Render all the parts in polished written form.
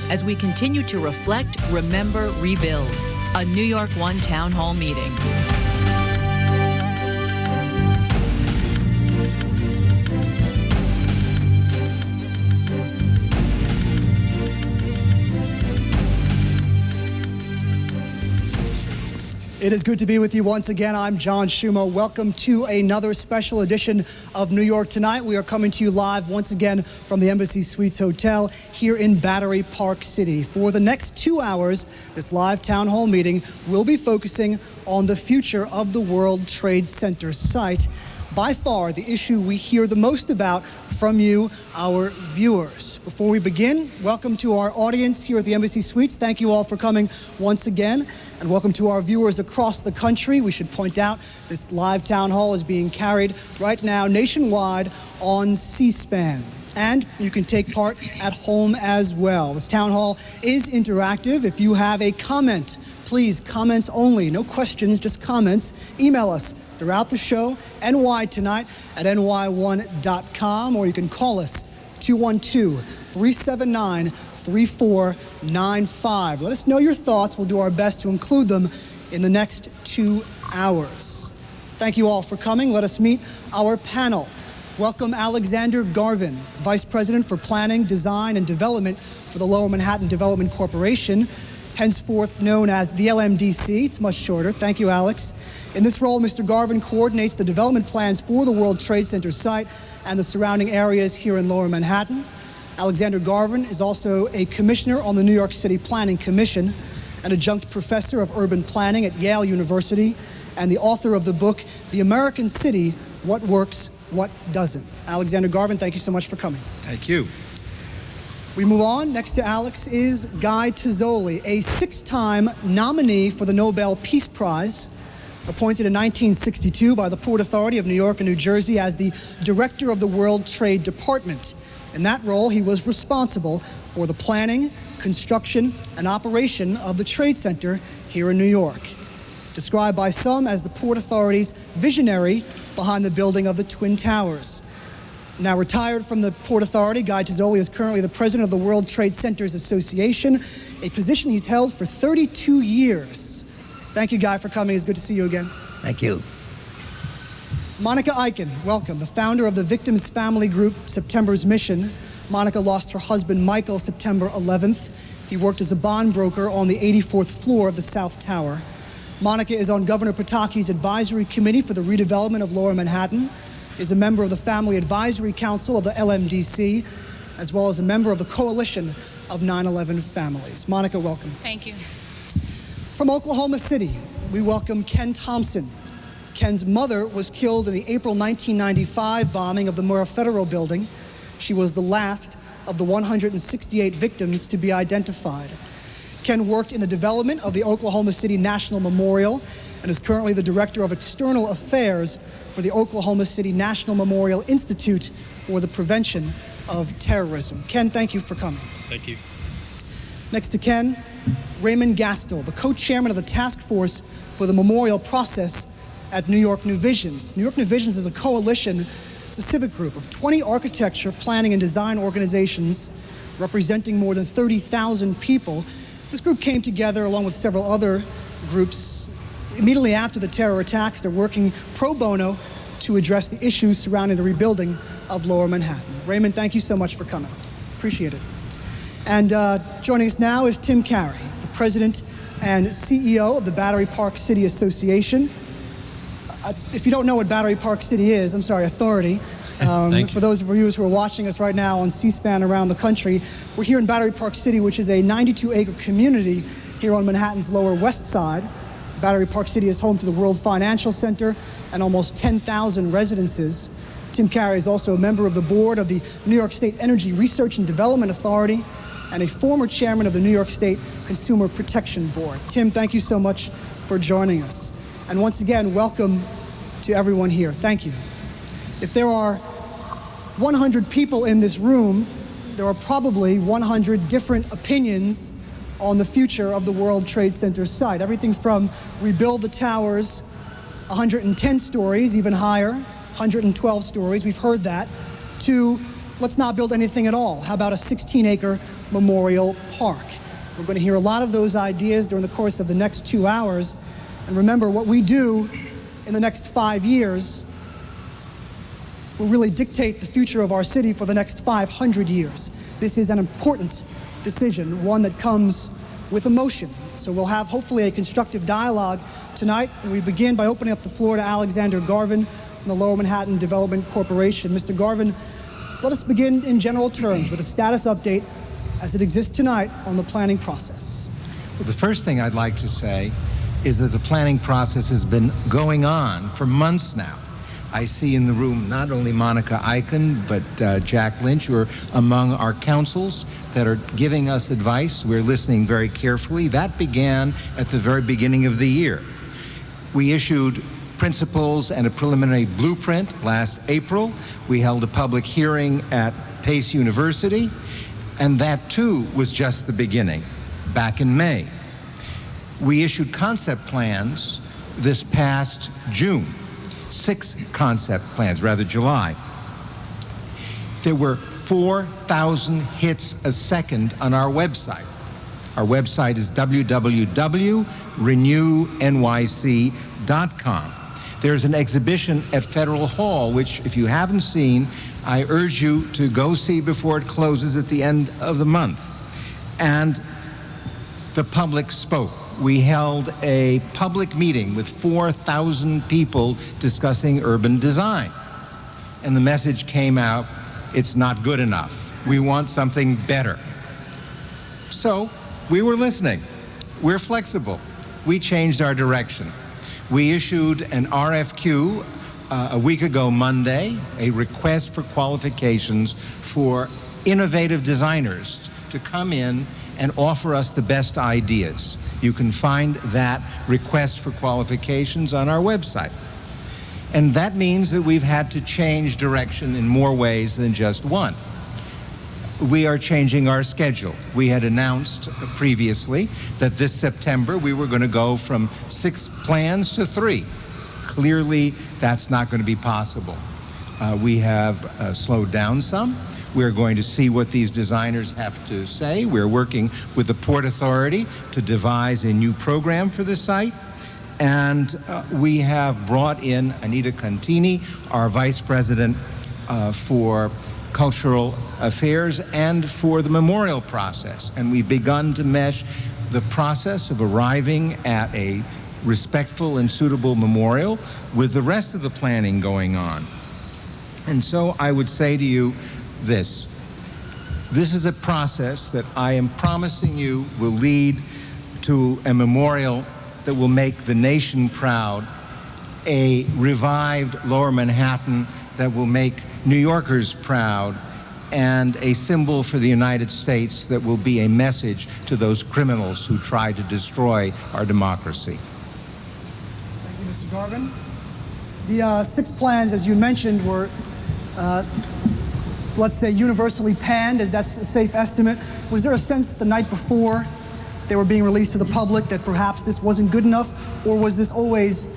as we continue to reflect, remember, rebuild. A New York One Town Hall meeting. It is good to be with you once again. I'm John Schumo. Welcome to another special edition of New York Tonight. We are coming to you live once again from the Embassy Suites Hotel here in Battery Park City. For the next 2 hours, this live town hall meeting will be focusing on the future of the World Trade Center site. By far, the issue we hear the most about from you, our viewers. Before we begin, welcome to our audience here at the Embassy Suites. Thank you all for coming once again. And welcome to our viewers across the country. We should point out this live town hall is being carried right now nationwide on C-SPAN. And you can take part at home as well. This town hall is interactive. If you have a comment, please, comments only, no questions, just comments. Email us throughout the show, ny@ny1.com, or you can call us 212-379-3495. Let us know your thoughts. We'll do our best to include them in the next 2 hours. Thank you all for coming. Let us meet our panel. Welcome Alexander Garvin, Vice President for Planning, Design, and Development for the Lower Manhattan Development Corporation, henceforth known as the LMDC. It's much shorter. Thank you, Alex. In this role, Mr. Garvin coordinates the development plans for the World Trade Center site and the surrounding areas here in Lower Manhattan. Alexander Garvin is also a commissioner on the New York City Planning Commission, an adjunct professor of urban planning at Yale University, and the author of the book, The American City, What Works, What Doesn't. Alexander Garvin, thank you so much for coming. Thank you. We move on. Next to Alex is Guy Tazzoli, a 6-time nominee for the Nobel Peace Prize, appointed in 1962 by the Port Authority of New York and New Jersey as the director of the World Trade Department. In that role, he was responsible for the planning, construction, and operation of the Trade Center here in New York. Described by some as the Port Authority's visionary behind the building of the Twin Towers. Now retired from the Port Authority, Guy Tazzoli is currently the president of the World Trade Centers Association, a position he's held for 32 years. Thank you, Guy, for coming. It's good to see you again. Thank you. Monica Eichen, welcome, the founder of the victims' family group, September's Mission. Monica lost her husband, Michael, September 11th. He worked as a bond broker on the 84th floor of the South Tower. Monica is on Governor Pataki's advisory committee for the redevelopment of Lower Manhattan, is a member of the Family Advisory Council of the LMDC, as well as a member of the Coalition of 9/11 Families. Monica, welcome. Thank you. From Oklahoma City, we welcome Ken Thompson. Ken's mother was killed in the April 1995 bombing of the Murrah Federal Building. She was the last of the 168 victims to be identified. Ken worked in the development of the Oklahoma City National Memorial and is currently the Director of External Affairs for the Oklahoma City National Memorial Institute for the Prevention of Terrorism. Ken, thank you for coming. Thank you. Next to Ken, Raymond Gastel, the co-chairman of the task force for the memorial process at New York New Visions. New York New Visions is a coalition, it's a civic group of 20 architecture, planning, and design organizations representing more than 30,000 people. This group came together along with several other groups immediately after the terror attacks. They're working pro bono to address the issues surrounding the rebuilding of Lower Manhattan. Raymond, thank you so much for coming. Appreciate it. And joining us now is Tim Carey, the president and CEO of the Battery Park City Association. If you don't know what Battery Park City is, I'm sorry, Authority. For those of you who are watching us right now on C-SPAN around the country, we're here in Battery Park City, which is a 92-acre community here on Manhattan's Lower West Side. Battery Park City is home to the World Financial Center and almost 10,000 residences. Tim Carey is also a member of the board of the New York State Energy Research and Development Authority and a former chairman of the New York State Consumer Protection Board. Tim, thank you so much for joining us. And once again, welcome to everyone here. Thank you. If there are 100 people in this room, there are probably 100 different opinions on the future of the World Trade Center site. Everything from rebuild the towers, 110 stories, even higher, 112 stories, we've heard that, to let's not build anything at all. How about a 16-acre memorial park? We're going to hear a lot of those ideas during the course of the next 2 hours. And remember, what we do in the next 5 years will really dictate the future of our city for the next 500 years. This is an important decision, one that comes with emotion. So we'll have hopefully a constructive dialogue tonight. And we begin by opening up the floor to Alexander Garvin from the Lower Manhattan Development Corporation. Mr. Garvin, let us begin in general terms with a status update as it exists tonight on the planning process. Well, the first thing I'd like to say is that the planning process has been going on for months now. I see in the room not only Monica Eichen, but Jack Lynch, who are among our councils that are giving us advice. We're listening very carefully. That began at the very beginning of the year. We issued principles and a preliminary blueprint last April. We held a public hearing at Pace University, and that too was just the beginning, back in May. We issued concept plans this past June. 6 concept plans, rather July. There were 4,000 hits a second on our website. Our website is www.renewnyc.com. There's an exhibition at Federal Hall, which if you haven't seen, I urge you to go see before it closes at the end of the month. And the public spoke. We held a public meeting with 4,000 people discussing urban design. And the message came out, it's not good enough. We want something better. So we were listening. We're flexible. We changed our direction. We issued an RFQ a week ago Monday, a request for qualifications for innovative designers to come in and offer us the best ideas. You can find that request for qualifications on our website. And that means that we've had to change direction in more ways than just one. We are changing our schedule. We had announced previously that this September we were going to go from 6 plans to 3. Clearly, that's not going to be possible. We have slowed down some. We're going to see what these designers have to say. We're working with the Port Authority to devise a new program for the site. And we have brought in Anita Contini, our Vice President for Cultural Affairs and for the memorial process. And we've begun to mesh the process of arriving at a respectful and suitable memorial with the rest of the planning going on. And so I would say to you, this is a process that I am promising you will lead to a memorial that will make the nation proud, a revived Lower Manhattan that will make New Yorkers proud, and a symbol for the United States that will be a message to those criminals who try to destroy our democracy. Thank you, Mr. Garvin. The 6 plans, as you mentioned, were let's say universally panned, as that's a safe estimate. Was there a sense the night before they were being released to the public that perhaps this wasn't good enough, or was this always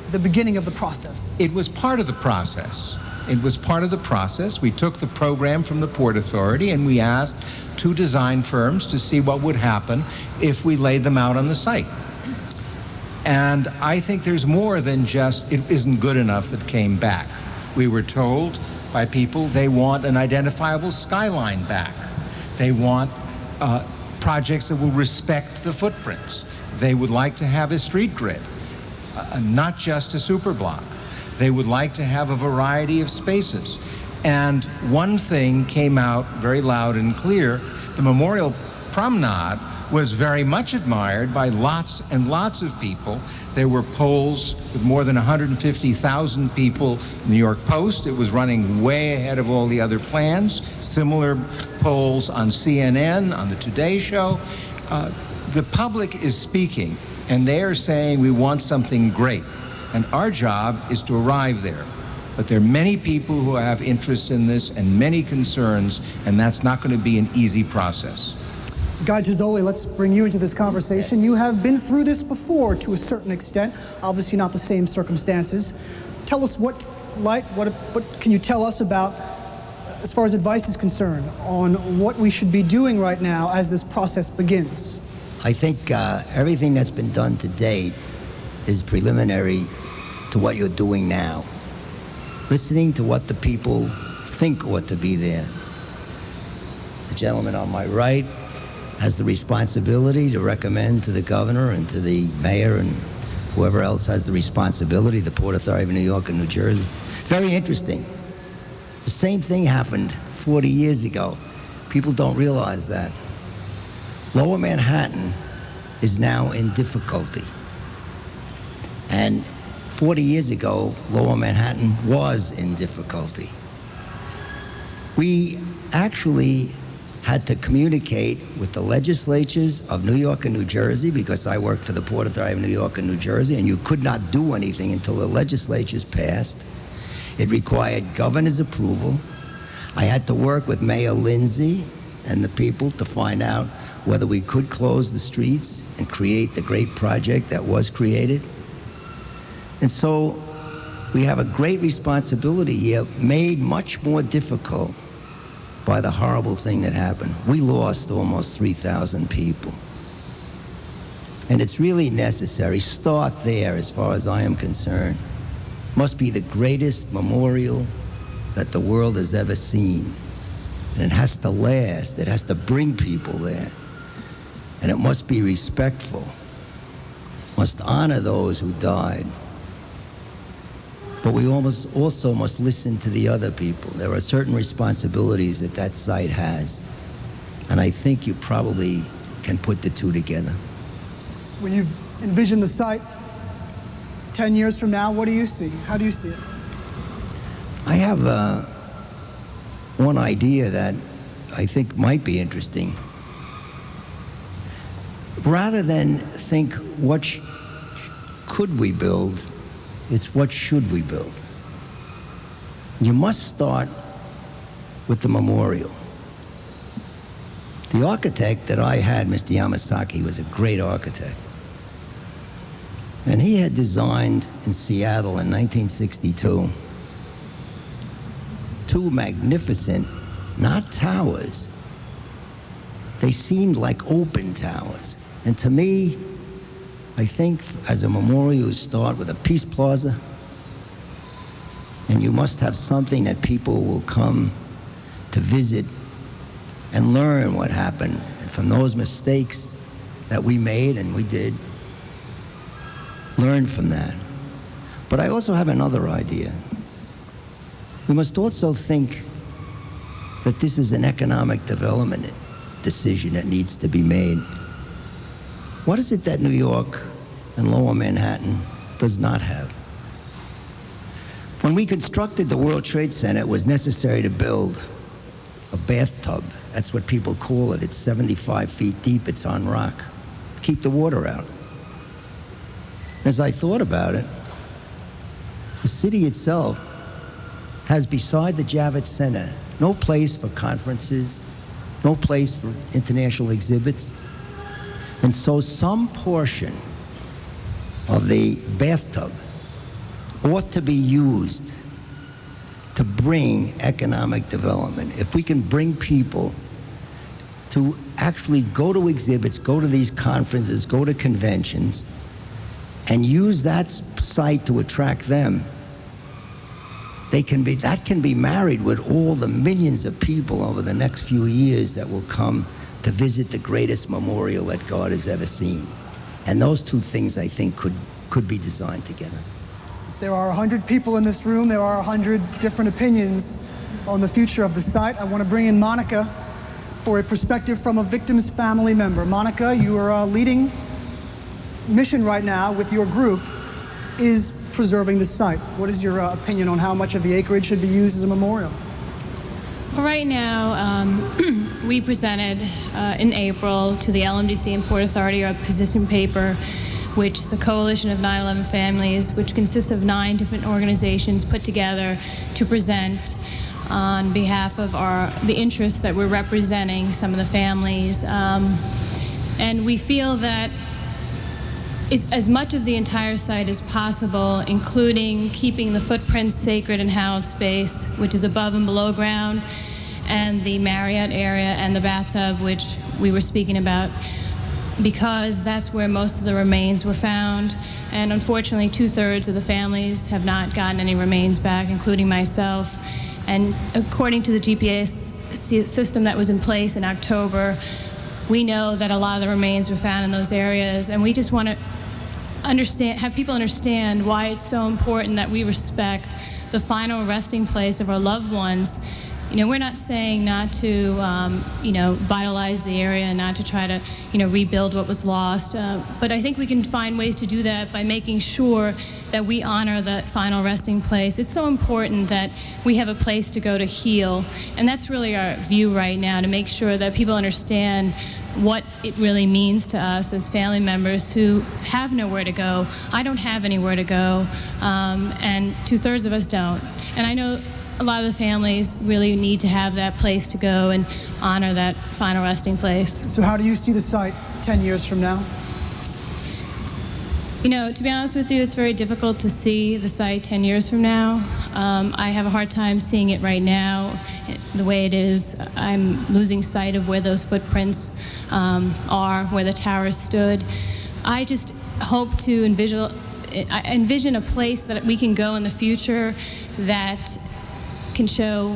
the beginning of the process? It was part of the process. It was part of the process. We took the program from the Port Authority and we asked 2 design firms to see what would happen if we laid them out on the site. And I think there's more than just it isn't good enough that came back. We were told by people they want an identifiable skyline back. They want projects that will respect the footprints. They would like to have a street grid, not just a superblock. They would like to have a variety of spaces. And one thing came out very loud and clear. The Memorial Promenade was very much admired by lots and lots of people. There were polls with more than 150,000 people. New York Post, it was running way ahead of all the other plans. Similar polls on CNN, on the Today Show. The public is speaking, and they are saying we want something great. And our job is to arrive there. But there are many people who have interests in this and many concerns, and that's not going to be an easy process. Guy Tizzoli, let's bring you into this conversation. You have been through this before to a certain extent, obviously not the same circumstances. Tell us what can you tell us about as far as advice is concerned, on what we should be doing right now as this process begins? I think everything that's been done to date is preliminary to what you're doing now. Listening to what the people think ought to be there. The gentleman on my right has the responsibility to recommend to the governor and to the mayor and whoever else has the responsibility, the Port Authority of New York and New Jersey. Very interesting. The same thing happened 40 years ago. People don't realize that. Lower Manhattan is now in difficulty. And 40 years ago, Lower Manhattan was in difficulty. We actually had to communicate with the legislatures of New York and New Jersey, because I worked for the Port Authority of New York and New Jersey, and you could not do anything until the legislatures passed. It required governor's approval. I had to work with Mayor Lindsay and the people to find out whether we could close the streets and create the great project that was created. And so we have a great responsibility here, made much more difficult by the horrible thing that happened. We lost almost 3,000 people. And it's really necessary. Start there, as far as I am concerned. Must be the greatest memorial that the world has ever seen. And it has to last. It has to bring people there. And it must be respectful. Must honor those who died. But we also must listen to the other people. There are certain responsibilities that that site has. And I think you probably can put the two together. When you envision the site 10 years from now, what do you see? How do you see it? I have one idea that I think might be interesting. Rather than think what could we build, it's what should we build. You must start with the memorial. The architect that I had, Mr. Yamasaki, was a great architect. And he had designed in Seattle in 1962 two magnificent, not towers, they seemed like open towers. And to me, I think as a memorial, you start with a Peace Plaza, and you must have something that people will come to visit and learn what happened from those mistakes that we made, and we did. Learn from that. But I also have another idea. We must also think that this is an economic development decision that needs to be made. What is it that New York and Lower Manhattan does not have? When we constructed the World Trade Center, it was necessary to build a bathtub. That's what people call it. It's 75 feet deep. It's on rock. Keep the water out. As I thought about it, the city itself has, beside the Javits Center, no place for conferences, no place for international exhibits. And so some portion of the bathtub ought to be used to bring economic development. If we can bring people to actually go to exhibits, go to these conferences, go to conventions, and use that site to attract them, that can be married with all the millions of people over the next few years that will come to visit the greatest memorial that God has ever seen. And those two things, I think, could be designed together. There are 100 people in this room. There are 100 different opinions on the future of the site. I want to bring in Monica for a perspective from a victim's family member. Monica, you are leading mission right now with your group is preserving the site. What is your opinion on how much of the acreage should be used as a memorial? Well, right now, we presented in April to the LMDC and Port Authority our position paper, which the Coalition of 9/11 Families, which consists of 9 different organizations, put together to present on behalf of the interests that we're representing, some of the families. And we feel that as much of the entire site as possible, including keeping the footprints sacred and hallowed space, which is above and below ground, and the Marriott area and the bathtub, which we were speaking about, because that's where most of the remains were found. And unfortunately, 2/3 of the families have not gotten any remains back, including myself. And according to the GPS system that was in place in October, we know that a lot of the remains were found in those areas, and we just want to have people understand why it's so important that we respect the final resting place of our loved ones. You know, we're not saying not to, vitalize the area and not to try to, rebuild what was lost. But I think we can find ways to do that by making sure that we honor that final resting place. It's so important that we have a place to go to heal. And that's really our view right now, to make sure that people understand what it really means to us as family members who have nowhere to go. I don't have anywhere to go, and 2/3 of us don't. And I know a lot of the families really need to have that place to go and honor that final resting place. So how do you see the site 10 years from now? You know, to be honest with you, it's very difficult to see the site 10 years from now. I have a hard time seeing it right now the way it is. I'm losing sight of where those footprints are, where the towers stood. I just hope to envision a place that we can go in the future that can show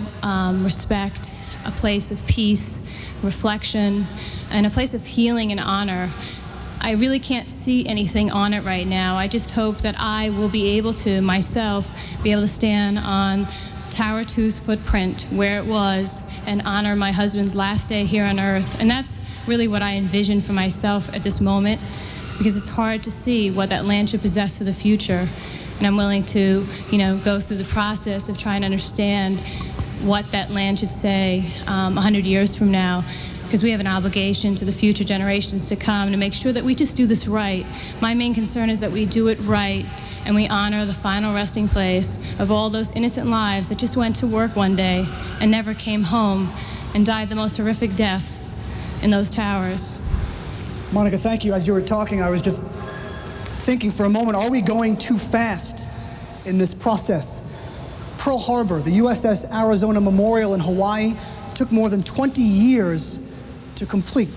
respect, a place of peace, reflection, and a place of healing and honor. I really can't see anything on it right now. I just hope that I will be able to, myself, be able to stand on Tower 2's footprint where it was and honor my husband's last day here on earth. And that's really what I envision for myself at this moment, because it's hard to see what that land should possess for the future. And I'm willing to, go through the process of trying to understand what that land should say 100 years from now, because we have an obligation to the future generations to come to make sure that we just do this right. My main concern is that we do it right and we honor the final resting place of all those innocent lives that just went to work one day and never came home and died the most horrific deaths in those towers. Monica, thank you. As you were talking, I was just thinking for a moment, are we going too fast in this process? Pearl Harbor, the USS Arizona Memorial in Hawaii, took more than 20 years to complete.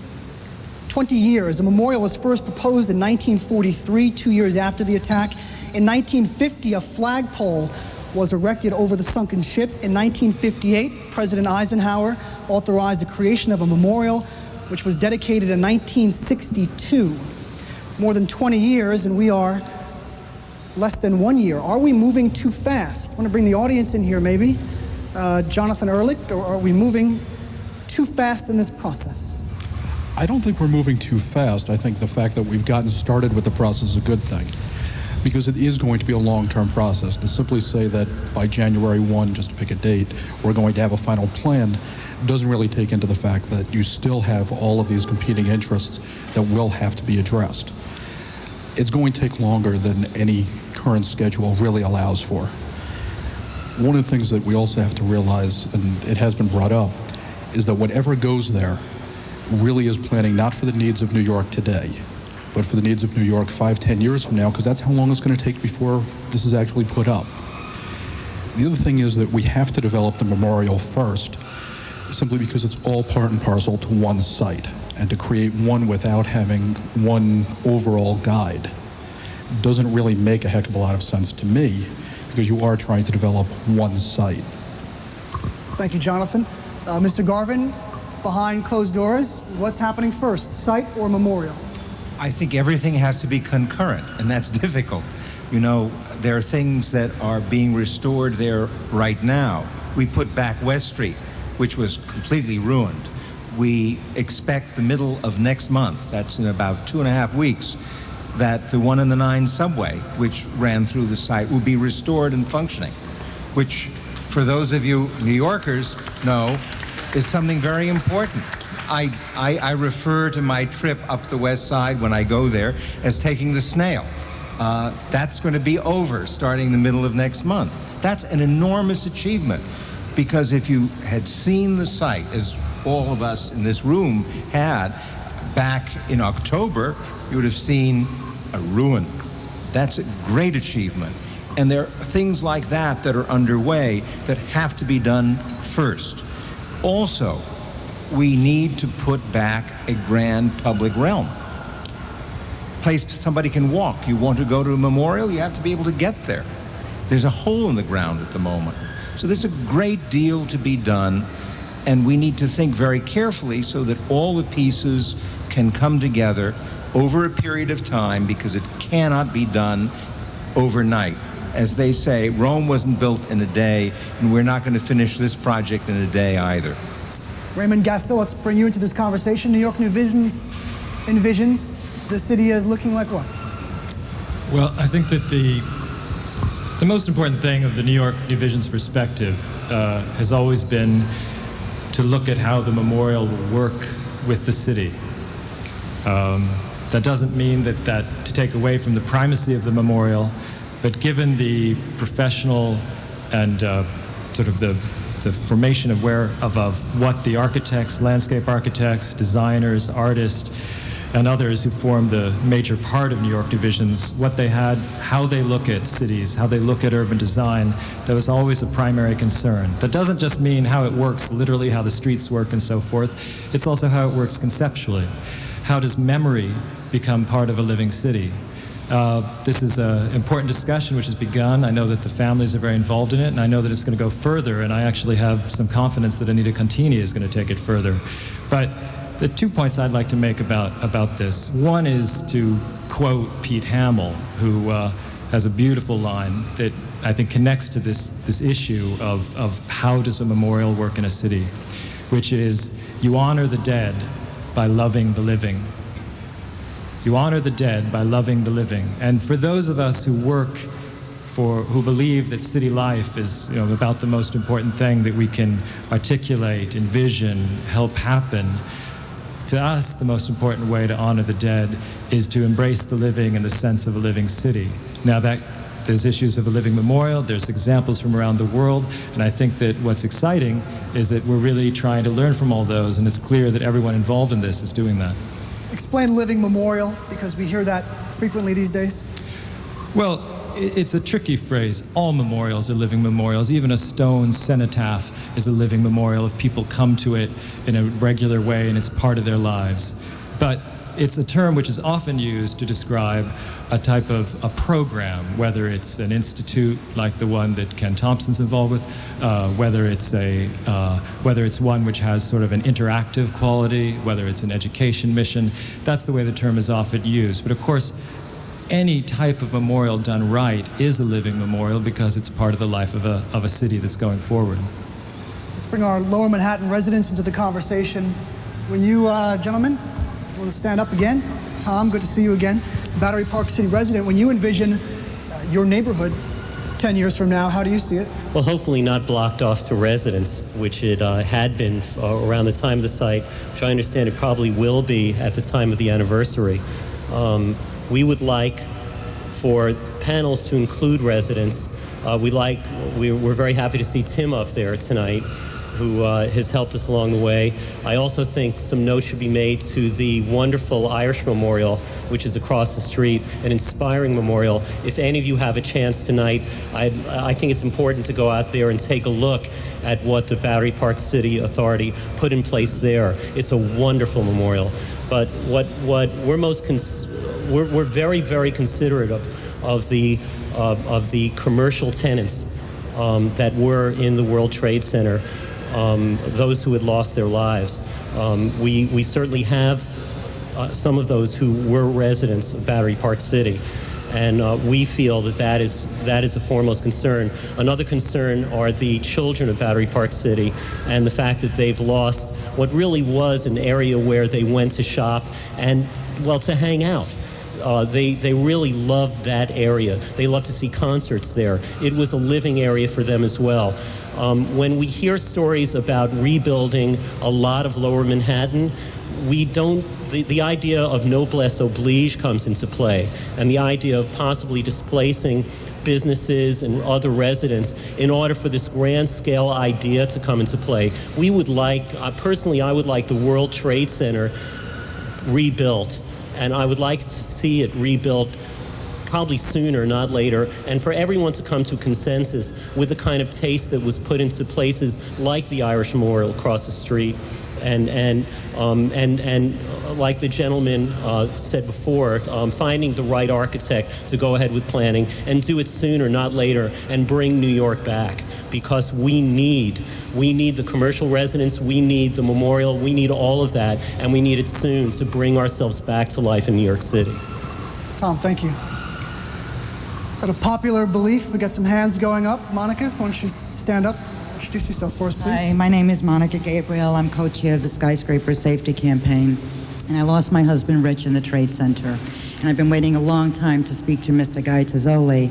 20 years. A memorial was first proposed in 1943, 2 years after the attack. In 1950, a flagpole was erected over the sunken ship. In 1958, President Eisenhower authorized the creation of a memorial, which was dedicated in 1962. More than 20 years, and we are less than 1 year. Are we moving too fast? I want to bring the audience in here, maybe. Jonathan Ehrlich, or are we moving too fast in this process? I don't think we're moving too fast. I think the fact that we've gotten started with the process is a good thing, because it is going to be a long-term process. To simply say that by January 1, just to pick a date, we're going to have a final plan doesn't really take into the fact that you still have all of these competing interests that will have to be addressed. It's going to take longer than any current schedule really allows for. One of the things that we also have to realize, and it has been brought up, is that whatever goes there really is planning not for the needs of New York today, but for the needs of New York 5-10 years from now, because that's how long it's going to take before this is actually put up. The other thing is that we have to develop the memorial first, simply because it's all part and parcel to one site, and to create one without having one overall guide doesn't really make a heck of a lot of sense to me, because you are trying to develop one site. Thank you, Jonathan. Mr. Garvin, behind closed doors, what's happening first, site or memorial? I think everything has to be concurrent, and that's difficult. You know, there are things that are being restored there right now. We put back West Street, which was completely ruined. We expect the middle of next month, that's in about 2.5 weeks, that the 1 and the 9 subway, which ran through the site, will be restored and functioning, which, for those of you New Yorkers know, is something very important. I refer to my trip up the West Side when I go there as taking the snail. That's going to be over starting the middle of next month. That's an enormous achievement, because if you had seen the site, as all of us in this room had back in October, you would have seen a ruin. That's a great achievement. And there are things like that that are underway that have to be done first. Also, we need to put back a grand public realm. Place somebody can walk. You want to go to a memorial, you have to be able to get there. There's a hole in the ground at the moment. So there's a great deal to be done, and we need to think very carefully so that all the pieces can come together over a period of time, because it cannot be done overnight. As they say, Rome wasn't built in a day, and we're not going to finish this project in a day either. Raymond Gastil, let's bring you into this conversation. New York New Visions envisions the city as looking like what? Well, I think that the most important thing of the New York New Vision's perspective has always been to look at how the memorial will work with the city. That doesn't mean that to take away from the primacy of the memorial, but given the professional and sort of the formation of what the architects, landscape architects, designers, artists, and others who form the major part of New York New Visions, what they had, how they look at cities, how they look at urban design, that was always a primary concern. That doesn't just mean how it works, literally how the streets work and so forth. It's also how it works conceptually. How does memory become part of a living city? This is an important discussion which has begun. I know that the families are very involved in it, and I know that it's going to go further, and I actually have some confidence that Anita Contini is going to take it further. But the 2 points I'd like to make about this. One is to quote Pete Hamill, who has a beautiful line that I think connects to this issue of how does a memorial work in a city, which is, you honor the dead by loving the living. You honor the dead by loving the living. And for those of us who who believe that city life is about the most important thing that we can articulate, envision, help happen, to us, the most important way to honor the dead is to embrace the living in the sense of a living city. Now, there's issues of a living memorial, there's examples from around the world, and I think that what's exciting is that we're really trying to learn from all those, and it's clear that everyone involved in this is doing that. Explain living memorial, because we hear that frequently these days. Well, it's a tricky phrase. All memorials are living memorials. Even a stone cenotaph is a living memorial if people come to it in a regular way and it's part of their lives. But it's a term which is often used to describe a type of a program, whether it's an institute like the one that Ken Thompson's involved with, whether it's one which has sort of an interactive quality, whether it's an education mission. That's the way the term is often used. But of course, any type of memorial done right is a living memorial because it's part of the life of a city that's going forward. Let's bring our Lower Manhattan residents into the conversation. When you gentlemen want to stand up again, Tom, good to see you again. Battery Park City resident, when you envision your neighborhood 10 years from now, how do you see it? Well, hopefully not blocked off to residents, which it had been around the time of the site, which I understand it probably will be at the time of the anniversary. We would like for panels to include residents. We're very happy to see Tim up there tonight, who has helped us along the way. I also think some note should be made to the wonderful Irish Memorial, which is across the street, an inspiring memorial. If any of you have a chance tonight, I think it's important to go out there and take a look at what the Battery Park City Authority put in place there. It's a wonderful memorial. But what we're we're very, very considerate of the commercial tenants that were in the World Trade Center, those who had lost their lives. We certainly have some of those who were residents of Battery Park City, and we feel that is a foremost concern. Another concern are the children of Battery Park City and the fact that they've lost what really was an area where they went to shop and, well, to hang out. They really loved that area. They loved to see concerts there. It was a living area for them as well. When we hear stories about rebuilding a lot of Lower Manhattan, the idea of noblesse oblige comes into play, and the idea of possibly displacing businesses and other residents in order for this grand scale idea to come into play. We would like, personally, I would like the World Trade Center rebuilt, and I would like to see it rebuilt probably sooner, not later, and for everyone to come to consensus with the kind of taste that was put into places like the Irish Memorial across the street, and like the gentleman said before, finding the right architect to go ahead with planning and do it sooner, not later, and bring New York back, because we need the commercial residents, we need the memorial, we need all of that, and we need it soon to bring ourselves back to life in New York City. Tom, thank you. Is that a popular belief? We got some hands going up. Monica, why don't you stand up? Introduce yourself for us, please. Hi, my name is Monica Gabriel. I'm co-chair of the Skyscraper Safety Campaign. And I lost my husband, Rich, in the Trade Center. And I've been waiting a long time to speak to Mr. Guy Tazzoli.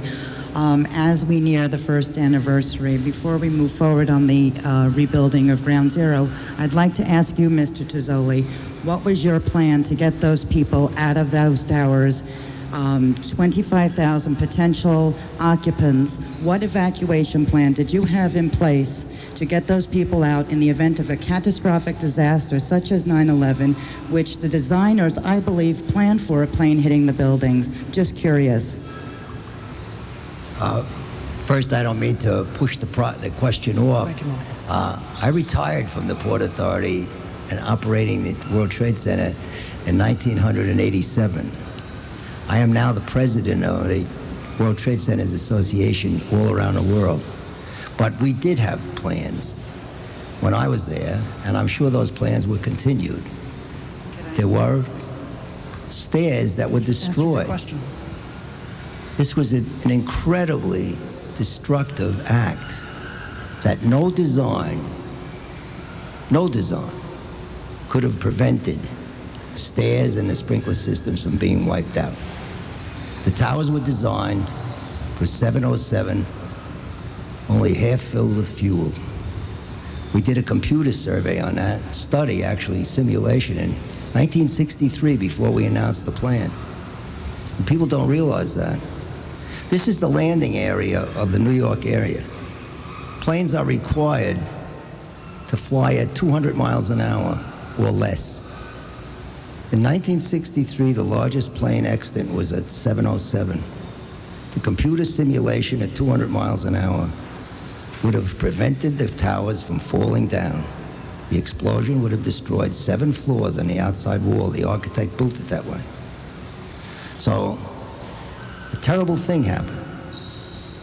As we near the first anniversary, before we move forward on the rebuilding of Ground Zero, I'd like to ask you, Mr. Tazzoli, what was your plan to get those people out of those towers? 25,000 potential occupants. What evacuation plan did you have in place to get those people out in the event of a catastrophic disaster such as 9/11, which the designers, I believe, planned for a plane hitting the buildings? Just curious. First, I don't mean to push the question off. Thank you, Monica. I retired from the Port Authority and operating the World Trade Center in 1987. I am now the president of the World Trade Centers Association all around the world. But we did have plans when I was there, and I'm sure those plans were continued. There were stairs that were destroyed. Question. This was an incredibly destructive act that no design could have prevented stairs and the sprinkler systems from being wiped out. The towers were designed for 707, only half filled with fuel. We did a computer survey on that study, actually, simulation, in 1963 before we announced the plan. And people don't realize that. This is the landing area of the New York area. Planes are required to fly at 200 miles an hour or less. In 1963, the largest plane extant was at 707. The computer simulation at 200 miles an hour would have prevented the towers from falling down. The explosion would have destroyed 7 floors on the outside wall. The architect built it that way. So, a terrible thing happened.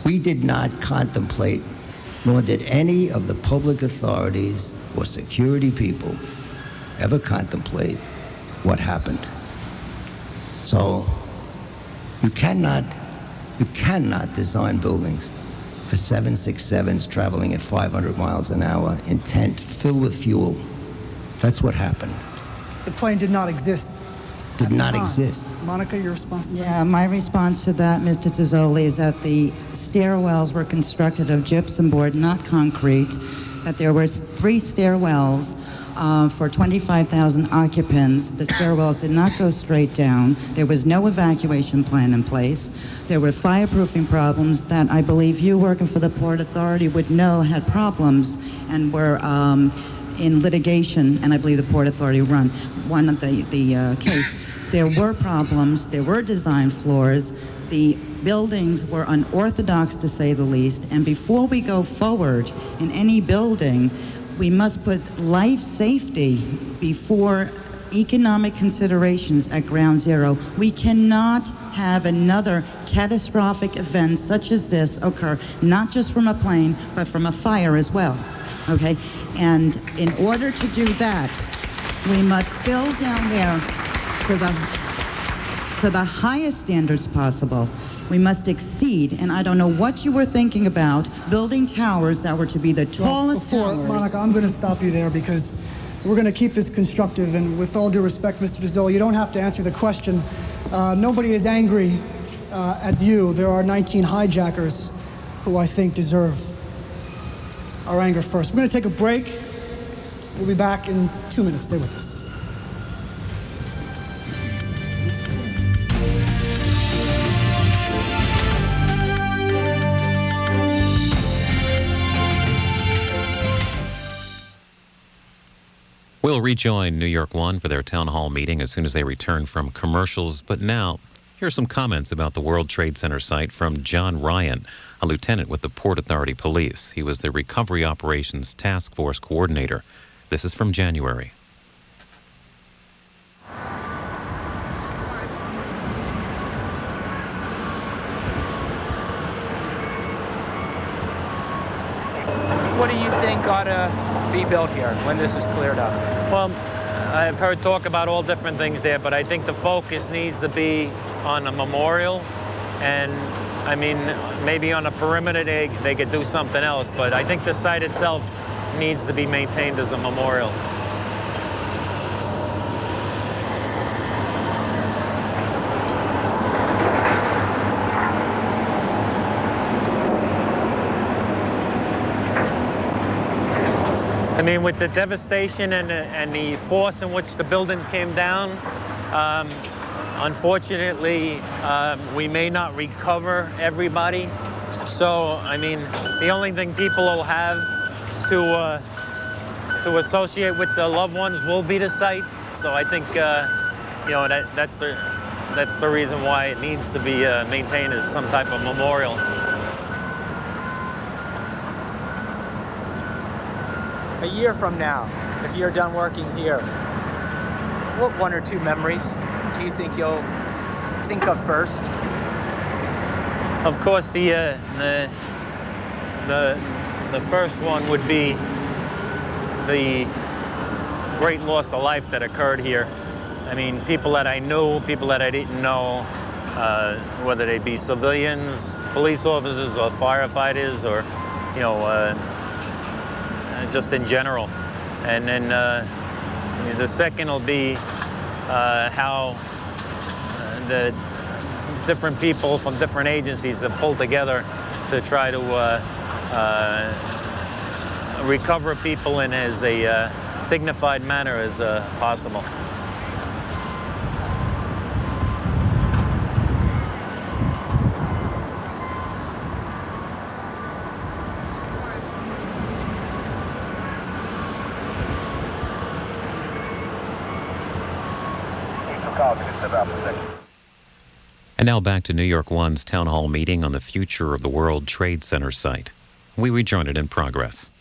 We did not contemplate, nor did any of the public authorities or security people ever contemplate what happened. So you cannot design buildings for 767s traveling at 500 miles an hour, intent, filled with fuel. That's what happened. The plane did not exist. Did not exist. Monica, your response to that? Yeah, my response to that, Mr. Tazzoli, is that the stairwells were constructed of gypsum board, not concrete, that there were 3 stairwells for 25,000 occupants. The stairwells did not go straight down. There was no evacuation plan in place. There were fireproofing problems that I believe you, working for the Port Authority, would know had problems and were in litigation, and I believe the Port Authority won the case. There were problems. There were design flaws. The buildings were unorthodox, to say the least. And before we go forward in any building, we must put life safety before economic considerations at Ground Zero. We cannot have another catastrophic event such as this occur, not just from a plane, but from a fire as well, okay? And in order to do that, we must build down there to the highest standards possible. We must exceed, and I don't know what you were thinking about, building towers that were to be the tallest towers. Monica, I'm going to stop you there because we're going to keep this constructive, and with all due respect, Mr. Tazzoli, you don't have to answer the question. Nobody is angry at you. There are 19 hijackers who I think deserve our anger first. We're going to take a break. We'll be back in 2 minutes. Stay with us. We'll rejoin New York One for their town hall meeting as soon as they return from commercials. But now, Here are some comments about the World Trade Center site from John Ryan, a lieutenant with the Port Authority Police. He was the Recovery Operations Task Force Coordinator. This is from January. What do you think ought to be built here when this is cleared up? Well, I've heard talk about all different things there, but I think the focus needs to be on a memorial, and I mean, maybe on a perimeter they could do something else, but I think the site itself needs to be maintained as a memorial. I mean, with the devastation and the force in which the buildings came down, unfortunately, we may not recover everybody. So, I mean, the only thing people will have to associate with the loved ones will be the site. So I think, you know, that's the reason why it needs to be maintained as some type of memorial. A year from now, if you're done working here, what one or two memories do you think you'll think of first? Of course, the first one would be the great loss of life that occurred here. I mean, people that I knew, people that I didn't know, whether they be civilians, police officers, or firefighters, or, you know, just in general. And then the second will be how the different people from different agencies have pulled together to try to recover people in as a dignified manner as possible. And now back to New York One's Town Hall meeting on the future of the World Trade Center site. We rejoin it in progress.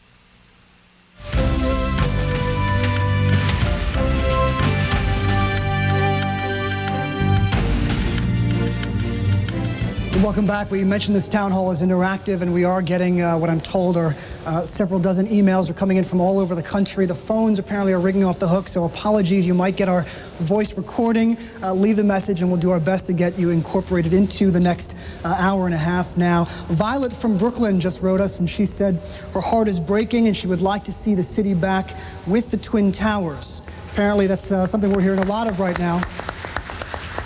Welcome back. We mentioned this town hall is interactive, and we are getting what I'm told are several dozen emails are coming in from all over the country. The phones apparently are ringing off the hook, so apologies. You might get our voice recording. Leave the message, and we'll do our best to get you incorporated into the next hour and a half now. Violet from Brooklyn just wrote us, and she said her heart is breaking, and she would like to see the city back with the Twin Towers. Apparently, that's something we're hearing a lot of right now.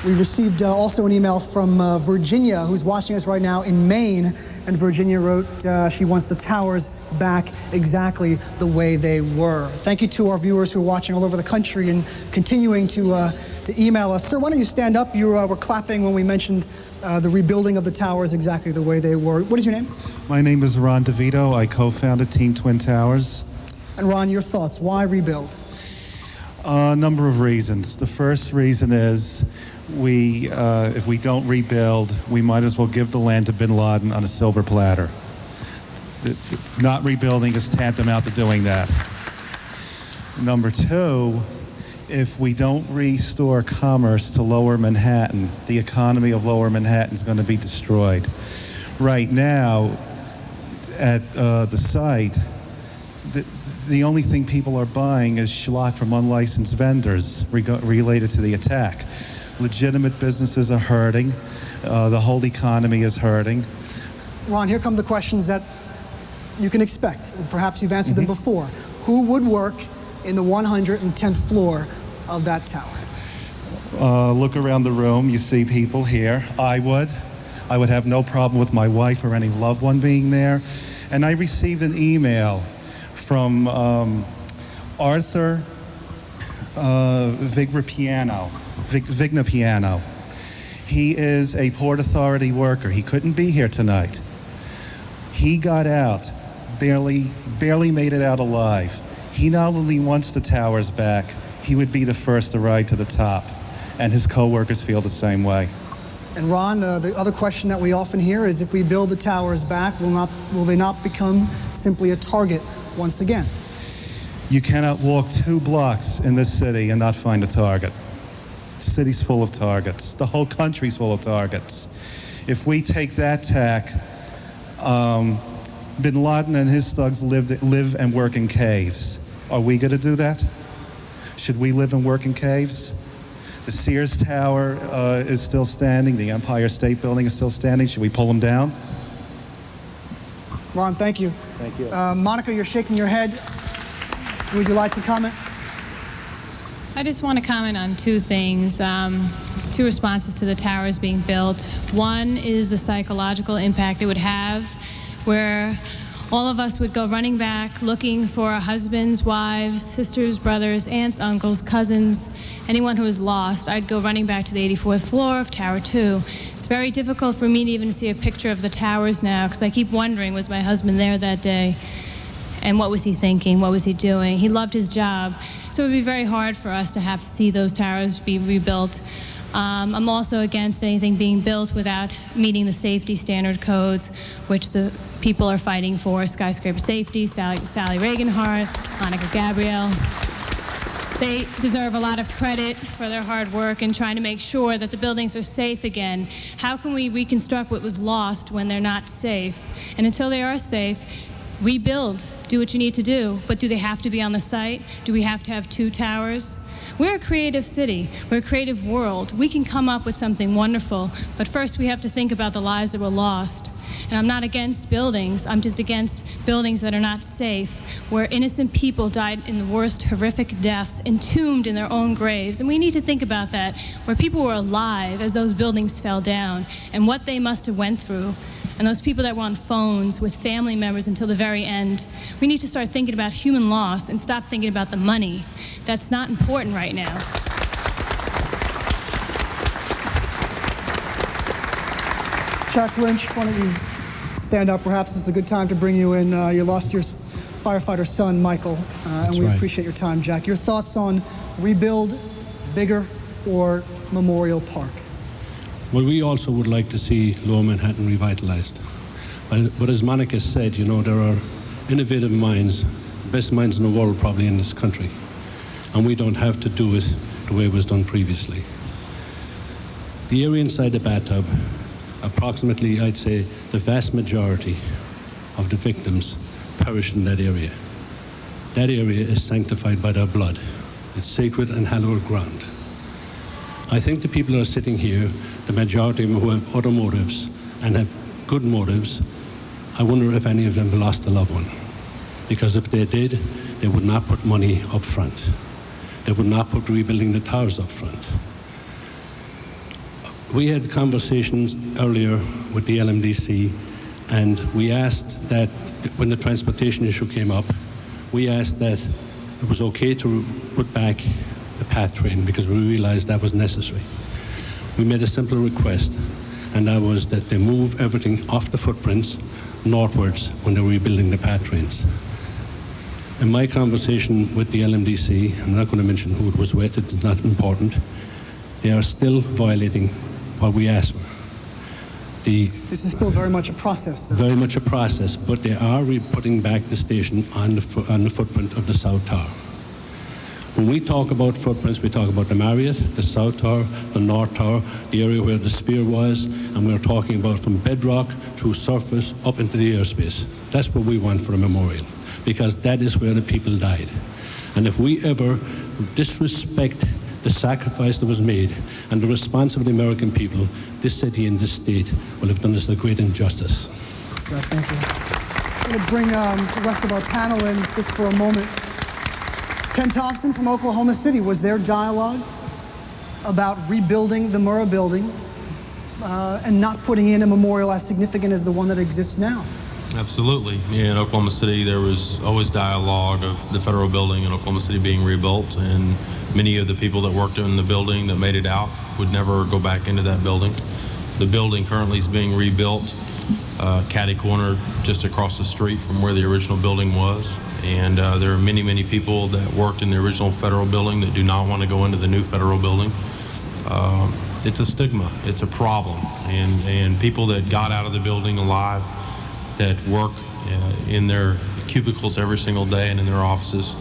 We received also an email from Virginia, who's watching us right now in Maine, and Virginia wrote she wants the towers back exactly the way they were. Thank you to our viewers who are watching all over the country and continuing to email us. Sir, why don't you stand up? You were clapping when we mentioned the rebuilding of the towers exactly the way they were. What is your name? My name is Ron DeVito. I co-founded Team Twin Towers. And Ron, your thoughts? Why rebuild? A number of reasons. The first reason is if we don't rebuild, we might as well give the land to bin Laden on a silver platter. Not rebuilding is tantamount to doing that. Number two, if we don't restore commerce to Lower Manhattan, the economy of Lower Manhattan is going to be destroyed. Right now, at the site, the only thing people are buying is schlock from unlicensed vendors related to the attack. Legitimate businesses are hurting. The whole economy is hurting. Ron, here come the questions that you can expect. Perhaps you've answered them before. Who would work in the 110th floor of that tower? Look around the room. You see people here. I would have no problem with my wife or any loved one being there. And I received an email from Arthur Vignapiano. He is a Port Authority worker. He couldn't be here tonight. He got out, barely made it out alive. He not only wants the towers back, he would be the first to ride to the top. And his co-workers feel the same way. And Ron, the other question that we often hear is, if we build the towers back, will they not become simply a target once again? You cannot walk 2 blocks in this city and not find a target. The city's full of targets. The whole country's full of targets. If we take that tack, Bin Laden and his thugs live and work in caves. Are we going to do that? Should we live and work in caves? The Sears Tower is still standing. The Empire State Building is still standing. Should we pull them down? Ron, thank you. Thank you. Monica, you're shaking your head. Would you like to comment? I just want to comment on 2 things, 2 responses to the towers being built. One is the psychological impact it would have, where all of us would go running back looking for our husbands, wives, sisters, brothers, aunts, uncles, cousins, anyone who was lost. I'd go running back to the 84th floor of Tower 2. It's very difficult for me to even see a picture of the towers now, because I keep wondering, was my husband there that day? And what was he thinking? What was he doing? He loved his job. So it would be very hard for us to have to see those towers be rebuilt. I'm also against anything being built without meeting the safety standard codes, which the people are fighting for. Skyscraper safety, Sally Reaganhart, Monica Gabrielle. They deserve a lot of credit for their hard work in trying to make sure that the buildings are safe again. How can we reconstruct what was lost when they're not safe? And until they are safe, rebuild. Do what you need to do, but do they have to be on the site? Do we have to have 2 towers? We're a creative city. We're a creative world. We can come up with something wonderful, but first we have to think about the lives that were lost. And I'm not against buildings. I'm just against buildings that are not safe, where innocent people died in the worst horrific deaths, entombed in their own graves. And we need to think about that, where people were alive as those buildings fell down, and what they must have went through. And those people that were on phones with family members until the very end. We need to start thinking about human loss and stop thinking about the money. That's not important right now. Jack Lynch, why don't you stand up? Perhaps it's a good time to bring you in. You lost your firefighter son, Michael, and we appreciate your time, Jack. Your thoughts on rebuild, bigger, or Memorial Park? Well, we also would like to see Lower Manhattan revitalized. But as Monica said, you know, there are innovative minds, best minds in the world probably in this country. And we don't have to do it the way it was done previously. The area inside the bathtub, approximately, I'd say, the vast majority of the victims perished in that area. That area is sanctified by their blood. It's sacred and hallowed ground. I think the people that are sitting here, the majority of them who have other motives and have good motives, I wonder if any of them have lost a loved one. Because if they did, they would not put money up front. They would not put rebuilding the towers up front. We had conversations earlier with the LMDC, and we asked that when the transportation issue came up, we asked that it was okay to put back the PATH train because we realized that was necessary. We made a simple request, and that was that they move everything off the footprints northwards when they're rebuilding the PATH trains. In my conversation with the LMDC, I'm not going to mention who it was with, it's not important, they are still violating what we asked for. This is still very much a process, though. Very much a process, but they are putting back the station on the footprint of the South Tower. When we talk about footprints, we talk about the Marriott, the South Tower, the North Tower, the area where the Sphere was, and we're talking about from bedrock through surface up into the airspace. That's what we want for a memorial, because that is where the people died. And if we ever disrespect the sacrifice that was made and the response of the American people, this city and this state will have done us a great injustice. Yeah, thank you. I'm going to bring the rest of our panel in just for a moment. Ken Thompson from Oklahoma City, was there dialogue about rebuilding the Murrah building and not putting in a memorial as significant as the one that exists now? Absolutely. Yeah, in Oklahoma City, there was always dialogue of the federal building in Oklahoma City being rebuilt, and many of the people that worked in the building that made it out would never go back into that building. The building currently is being rebuilt, catty corner just across the street from where the original building was. And there are many, many people that worked in the original federal building that do not want to go into the new federal building. it's a stigma. It's a problem. And people that got out of the building alive, that work in their cubicles every single day and in their offices,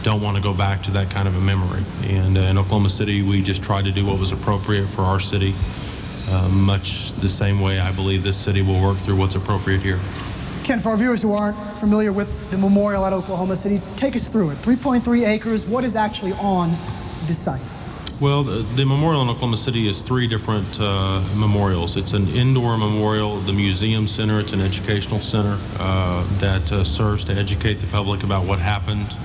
don't want to go back to that kind of a memory. And in Oklahoma City, we just tried to do what was appropriate for our city, much the same way I believe this city will work through what's appropriate here. Ken, for our viewers who aren't familiar with the memorial at Oklahoma City, take us through it. 3.3 acres, what is actually on this site? Well, the memorial in Oklahoma City is 3 different memorials. It's an indoor memorial, the museum center. It's an educational center that serves to educate the public about what happened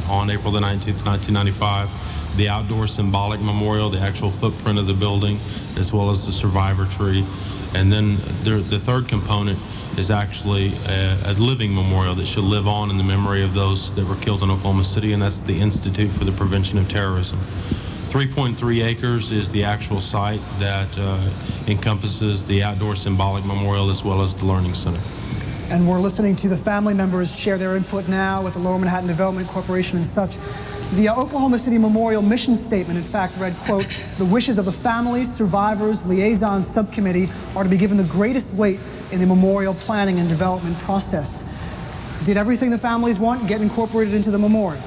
on April the 19th, 1995. The outdoor symbolic memorial, the actual footprint of the building, as well as the survivor tree. And then the third component is actually a living memorial that should live on in the memory of those that were killed in Oklahoma City, and that's the Institute for the Prevention of Terrorism. 3.3 acres is the actual site that encompasses the outdoor symbolic memorial as well as the learning center. And we're listening to the family members share their input now with the Lower Manhattan Development Corporation and such. The Oklahoma City Memorial mission statement, in fact, read, quote, "The wishes of the families, survivors, liaison subcommittee are to be given the greatest weight in the memorial planning and development process." Did everything the families want get incorporated into the memorial?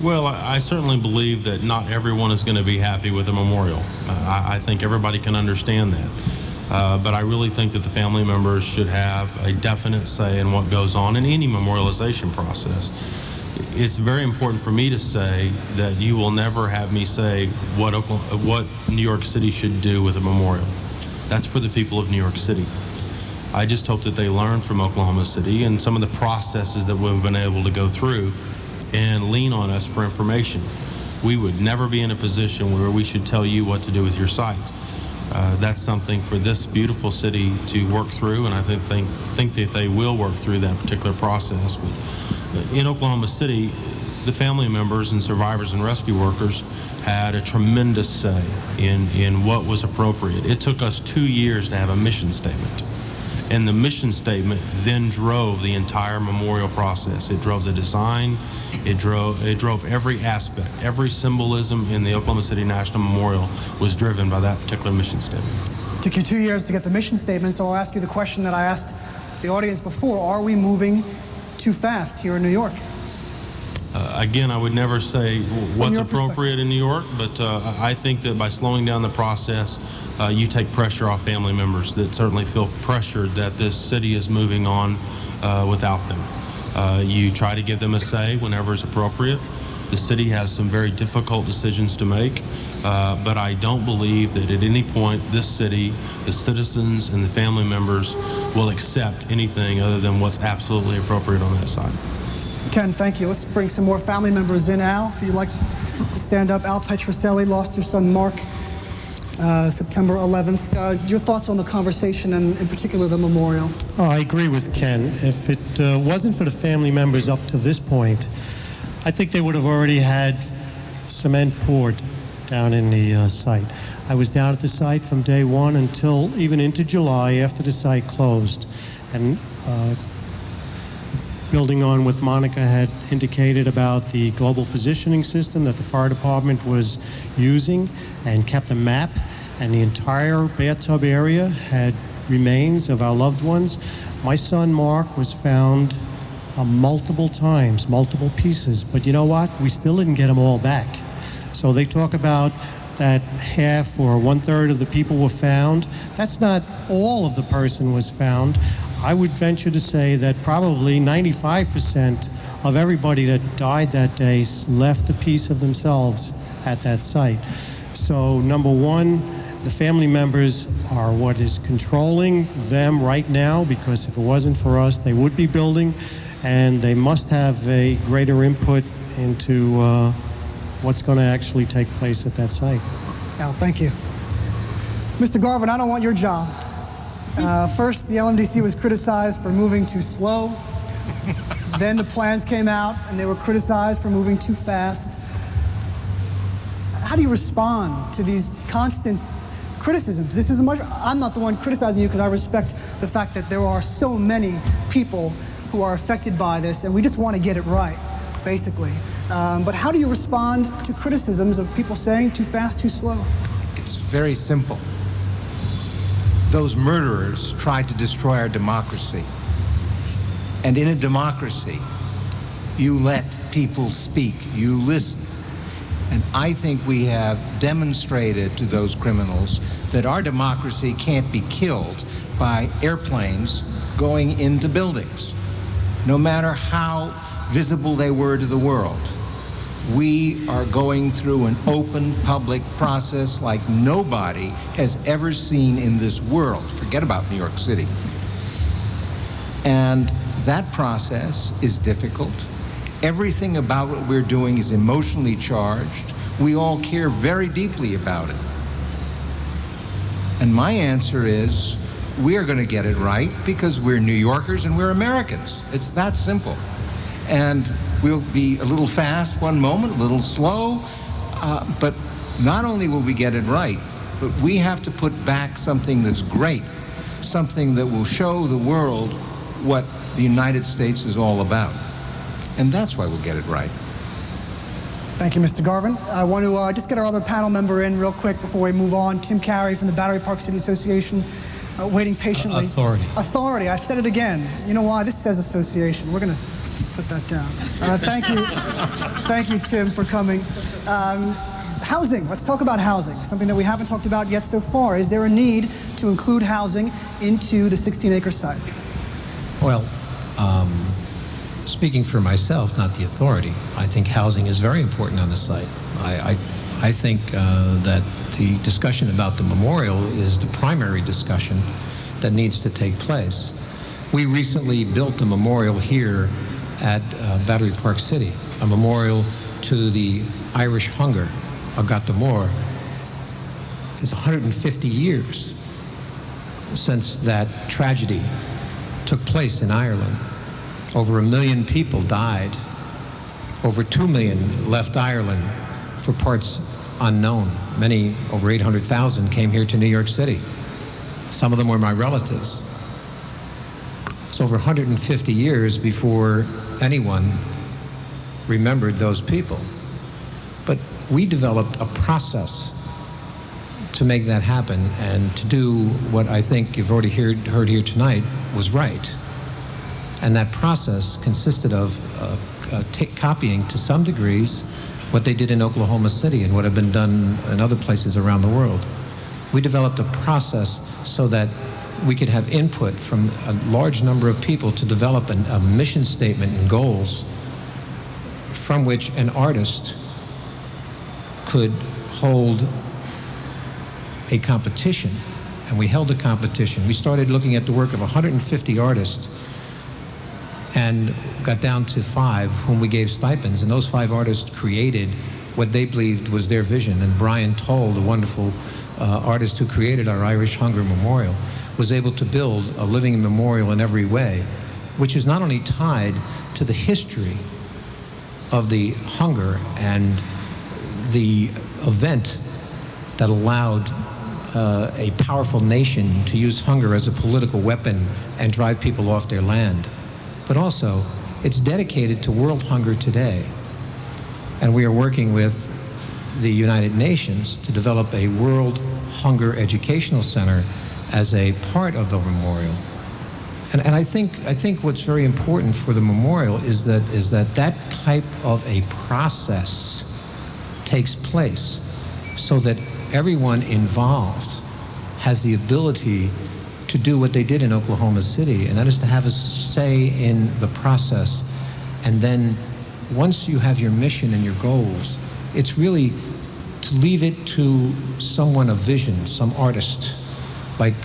Well, I certainly believe that not everyone is going to be happy with a memorial. I think everybody can understand that. But I really think that the family members should have a definite say in what goes on in any memorialization process. It's very important for me to say that you will never have me say what New York City should do with a memorial. That's for the people of New York City. I just hope that they learn from Oklahoma City and some of the processes that we've been able to go through and lean on us for information. We would never be in a position where we should tell you what to do with your site. That's something for this beautiful city to work through, and I think that they will work through that particular process. But in Oklahoma City, the family members and survivors and rescue workers had a tremendous say in what was appropriate. It took us 2 years to have a mission statement. And the mission statement then drove the entire memorial process. It drove the design, it drove every aspect. Every symbolism in the Oklahoma City National Memorial was driven by that particular mission statement. It took you 2 years to get the mission statement, so I'll ask you the question that I asked the audience before. Are we moving too fast here in New York? Again, I would never say what's appropriate in New York, but I think that by slowing down the process, you take pressure off family members that certainly feel pressured that this city is moving on without them. You try to give them a say whenever it's appropriate. The city has some very difficult decisions to make, but I don't believe that at any point this city, the citizens and the family members will accept anything other than what's absolutely appropriate on that side. Ken, thank you. Let's bring some more family members in. Al, if you'd like to stand up. Al Petroselli lost her son Mark September 11th. Your thoughts on the conversation and in particular the memorial? Oh, I agree with Ken. If it wasn't for the family members up to this point, I think they would have already had cement poured down in the site. I was down at the site from day one until even into July after the site closed. And building on what Monica had indicated about the global positioning system that the fire department was using and kept a map, and the entire bathtub area had remains of our loved ones. My son Mark was found multiple times, multiple pieces, but you know what? We still didn't get them all back. So they talk about that half or 1/3 of the people were found. That's not all of the person was found. I would venture to say that probably 95% of everybody that died that day left a piece of themselves at that site. So number one, the family members are what is controlling them right now, because if it wasn't for us, they would be building, and they must have a greater input into what's going to actually take place at that site. Al, thank you. Mr. Garvin, I don't want your job. First, the LMDC was criticized for moving too slow. Then the plans came out, and they were criticized for moving too fast. How do you respond to these constant criticisms? I'm not the one criticizing you, because I respect the fact that there are so many people who are affected by this, and we just want to get it right, basically. But how do you respond to criticisms of people saying too fast, too slow? It's very simple. Those murderers tried to destroy our democracy. And in a democracy, you let people speak, you listen. And I think we have demonstrated to those criminals that our democracy can't be killed by airplanes going into buildings, no matter how visible they were to the world. We are going through an open public process like nobody has ever seen in this world. Forget about New York City. And that process is difficult. Everything about what we're doing is emotionally charged. We all care very deeply about it. And my answer is, we are going to get it right because we're New Yorkers and we're Americans. It's that simple. And we'll be a little fast one moment, a little slow, but not only will we get it right, but we have to put back something that's great, something that will show the world what the United States is all about. And that's why we'll get it right. Thank you, Mr. Garvin. I want to just get our other panel member in real quick before we move on. Tim Carey from the Battery Park City Association, waiting patiently. Authority. Authority. I've said it again. You know why? This says association. We're going to put that down. Thank you. Thank you, Tim, for coming. Housing. Let's talk about housing, something that we haven't talked about yet so far. Is there a need to include housing into the 16-acre site? Well, speaking for myself, not the authority, I think housing is very important on the site. I think that the discussion about the memorial is the primary discussion that needs to take place. We recently built a memorial here at Battery Park City, a memorial to the Irish hunger, Agatamor. It's 150 years since that tragedy took place in Ireland. Over 1 million people died. Over 2 million left Ireland for parts unknown. Many, over 800,000, came here to New York City. Some of them were my relatives. It's over 150 years before anyone remembered those people. But we developed a process to make that happen and to do what I think you've already heard here tonight was right. And that process consisted of copying to some degrees what they did in Oklahoma City and what had been done in other places around the world. We developed a process so that we could have input from a large number of people to develop a mission statement and goals from which an artist could hold a competition. And we held a competition. We started looking at the work of 150 artists and got down to 5 whom we gave stipends. And those 5 artists created what they believed was their vision. And Brian Toll, the wonderful artist who created our Irish Hunger Memorial, was able to build a living memorial in every way, which is not only tied to the history of the hunger and the event that allowed a powerful nation to use hunger as a political weapon and drive people off their land, but also it's dedicated to world hunger today. And we are working with the United Nations to develop a World Hunger Educational Center as a part of the memorial. And I think what's very important for the memorial is that type of a process takes place so that everyone involved has the ability to do what they did in Oklahoma City, and that is to have a say in the process. And then once you have your mission and your goals, it's really to leave it to someone of vision, some artist, like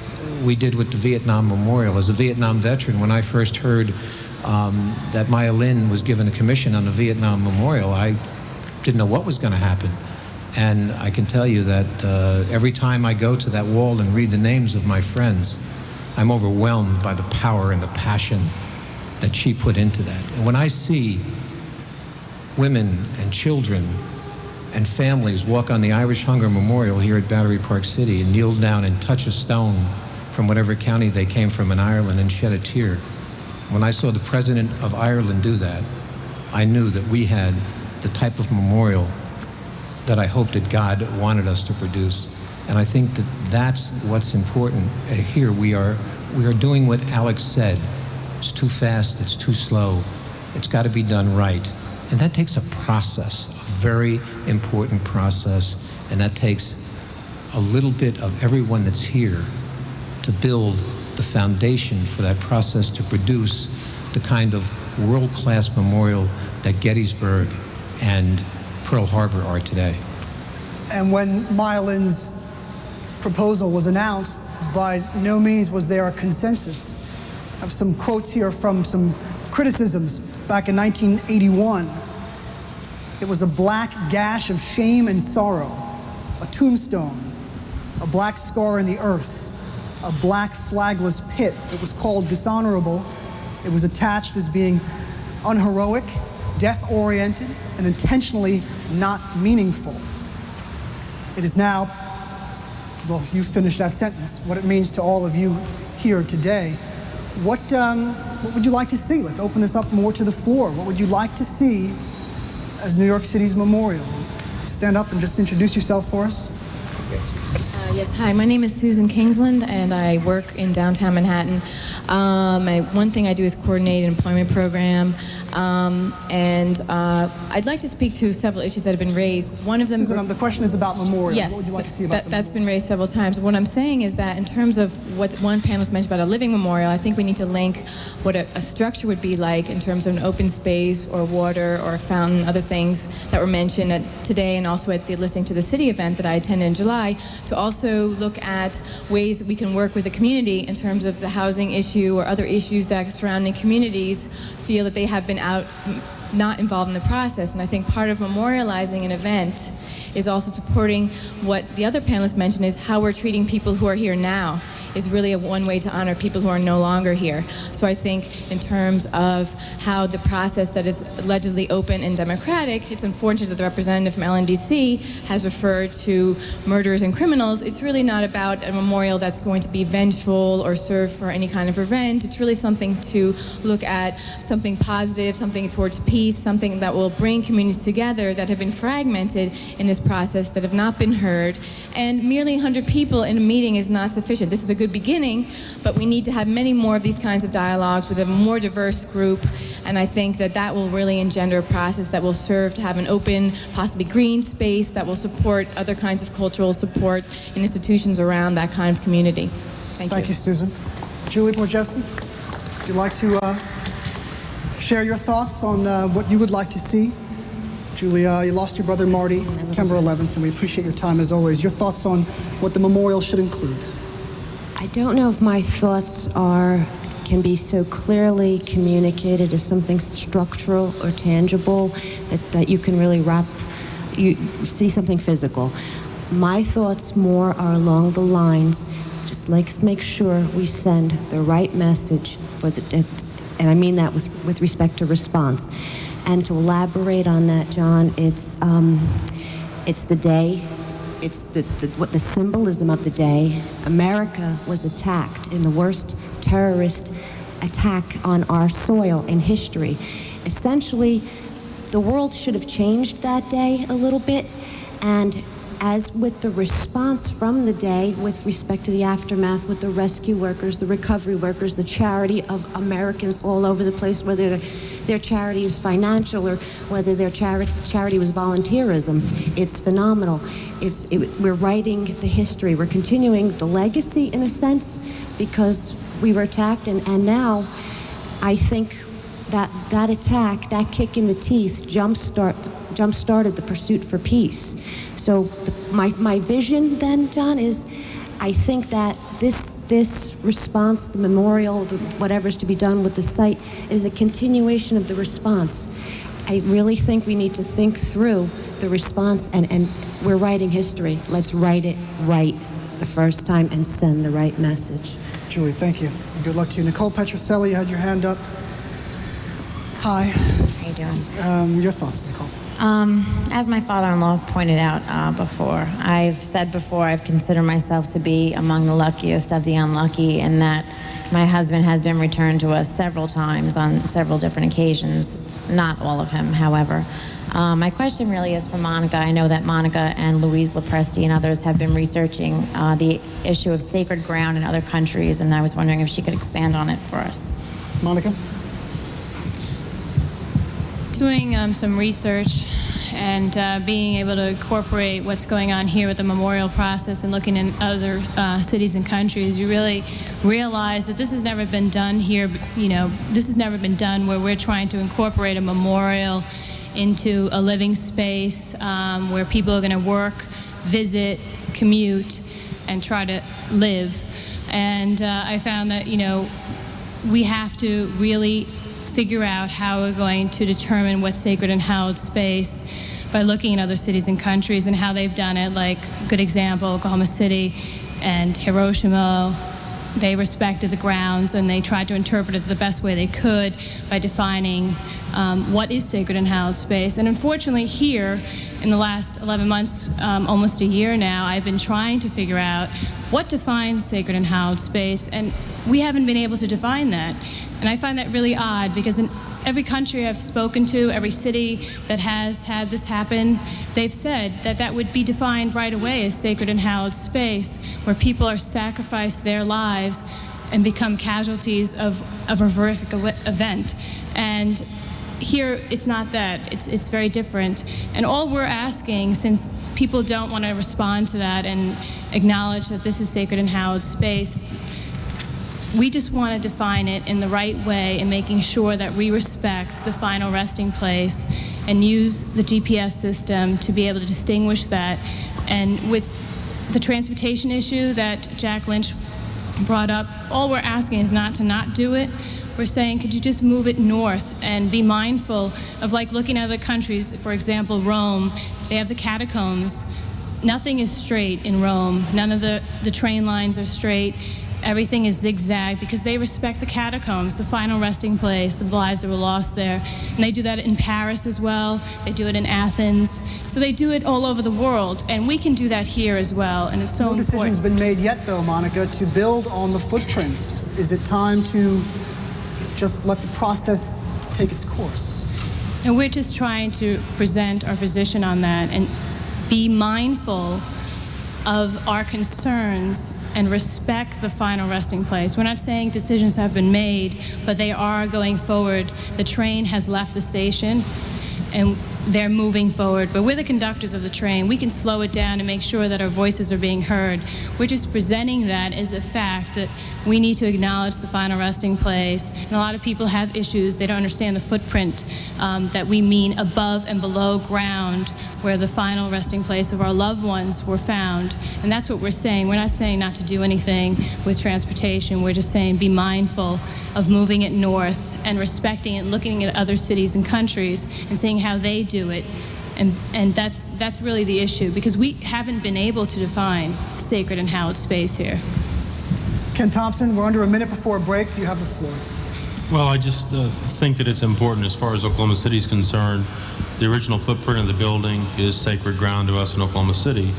we did with the Vietnam Memorial. As a Vietnam veteran, when I first heard that Maya Lin was given a commission on the Vietnam Memorial, I didn't know what was going to happen. And I can tell you that every time I go to that wall and read the names of my friends, I'm overwhelmed by the power and the passion that she put into that. And when I see women and children and families walk on the Irish Hunger Memorial here at Battery Park City and kneel down and touch a stone from whatever county they came from in Ireland and shed a tear, when I saw the President of Ireland do that, I knew that we had the type of memorial that I hoped that God wanted us to produce. And I think that that's what's important here. We are doing what Alex said. It's too fast, it's too slow. It's got to be done right. And that takes a process, a very important process, and that takes a little bit of everyone that's here to build the foundation for that process to produce the kind of world-class memorial that Gettysburg and Pearl Harbor are today. And when Milan's proposal was announced, by no means was there a consensus. I have some quotes here from some criticisms back in 1981. It was a black gash of shame and sorrow, a tombstone, a black scar in the earth, a black flagless pit. It was called dishonorable. It was attached as being unheroic, death-oriented, and intentionally not meaningful. It is now, well, you finished that sentence, what it means to all of you here today. What would you like to see? Let's open this up more to the floor. What would you like to see as New York City's memorial? Stand up and just introduce yourself for us. Yes, hi, my name is Susan Kingsland, and I work in downtown Manhattan. One thing I do is coordinate an employment program, and I'd like to speak to several issues that have been raised. One of them... Susan, the question is about memorial. Yes, what would you like to see about that's been raised several times. What I'm saying is that in terms of what one panelist mentioned about a living memorial, I think we need to link what a structure would be like in terms of an open space or water or a fountain, other things that were mentioned today and also at the Listening to the City event that I attended in July, to also look at ways that we can work with the community in terms of the housing issue or other issues that surrounding communities feel that they have been not involved in the process. And I think part of memorializing an event is also supporting what the other panelists mentioned, is how we're treating people who are here now is really one way to honor people who are no longer here. So I think in terms of how the process that is allegedly open and democratic, it's unfortunate that the representative from LNDC has referred to murderers and criminals. It's really not about a memorial that's going to be vengeful or serve for any kind of revenge. It's really something to look at something positive, something towards peace, something that will bring communities together that have been fragmented in this process, that have not been heard. And merely 100 people in a meeting is not sufficient. This is a good beginning, but we need to have many more of these kinds of dialogues with a more diverse group, and I think that that will really engender a process that will serve to have an open, possibly green space that will support other kinds of cultural support in institutions around that kind of community. Thank you, Susan. Julie Borgeski, would you like to share your thoughts on what you would like to see? Julie, you lost your brother Marty September 11th, and we appreciate your time as always. Your thoughts on what the memorial should include? I don't know if my thoughts can be so clearly communicated as something structural or tangible that you can really you see something physical. My thoughts more are along the lines, just let's make sure we send the right message for and I mean that with respect to response. And to elaborate on that, John, it's the day. It's the symbolism of the day. America was attacked in the worst terrorist attack on our soil in history. Essentially, the world should have changed that day a little bit, and as with the response from the day with respect to the aftermath, with the rescue workers, the recovery workers, the charity of Americans all over the place, whether their charity is financial or whether their charity was volunteerism, it's phenomenal. We're writing the history. We're continuing the legacy in a sense because we were attacked, and now I think that attack, that kick in the teeth, jump-started the pursuit for peace. So my vision then, John, is I think that this response, the memorial, whatever's to be done with the site, is a continuation of the response. I really think we need to think through the response, and we're writing history. Let's write it right the first time and send the right message. Julie, thank you. And good luck to you. Nicole Petroselli, you had your hand up. Hi. How you doing? Your thoughts, Nicole? As my father-in-law pointed out before, I've said before I've considered myself to be among the luckiest of the unlucky, and that my husband has been returned to us several times on several different occasions, not all of him, however. My question really is for Monica. I know that Monica and Louise Lopresti and others have been researching the issue of sacred ground in other countries, and I was wondering if she could expand on it for us. Monica? Doing some research and being able to incorporate what's going on here with the memorial process and looking in other cities and countries, you really realize that this has never been done here. You know, this has never been done where we're trying to incorporate a memorial into a living space where people are going to work, visit, commute, and try to live. And I found that, you know, we have to really figure out how we're going to determine what's sacred and hallowed space by looking at other cities and countries and how they've done it. Like, good example, Oklahoma City and Hiroshima, they respected the grounds and they tried to interpret it the best way they could by defining what is sacred and hallowed space. And unfortunately here, in the last 11 months, almost a year now, I've been trying to figure out what defines sacred and hallowed space, and we haven't been able to define that. And I find that really odd, because in every country I've spoken to, every city that has had this happen, they've said that that would be defined right away as sacred and hallowed space, where people are sacrificed their lives and become casualties of a horrific event. And here, it's not that. It's very different. And all we're asking, since people don't want to respond to that and acknowledge that this is sacred and hallowed space, we just want to define it in the right way and making sure that we respect the final resting place and use the GPS system to be able to distinguish that. And with the transportation issue that Jack Lynch brought up, all we're asking is not to not do it. We're saying, could you just move it north and be mindful of, like, looking at other countries. For example, Rome, they have the catacombs. Nothing is straight in Rome. None of the train lines are straight. Everything is zigzag because they respect the catacombs, the final resting place of the lives that were lost there. And they do that in Paris as well. They do it in Athens. So they do it all over the world, and we can do that here as well, and it's so important. No decision's been made yet, though, Monica, to build on the footprints. Is it time to just let the process take its course? And we're just trying to present our position on that and be mindful of our concerns and respect the final resting place. We're not saying decisions have been made, but they are going forward. The train has left the station and they're moving forward. But we're the conductors of the train. We can slow it down and make sure that our voices are being heard. We're just presenting that as a fact that we need to acknowledge the final resting place. And a lot of people have issues. They don't understand the footprint that we mean above and below ground, where the final resting place of our loved ones were found. And that's what we're saying. We're not saying not to do anything with transportation. We're just saying be mindful of moving it north and respecting it, looking at other cities and countries and seeing how they do it. And that's really the issue, because we haven't been able to define sacred and hallowed space here. Ken Thompson, we're under a minute before a break. You have the floor. Well, I just think that it's important, as far as Oklahoma City is concerned. The original footprint of the building is sacred ground to us in Oklahoma City,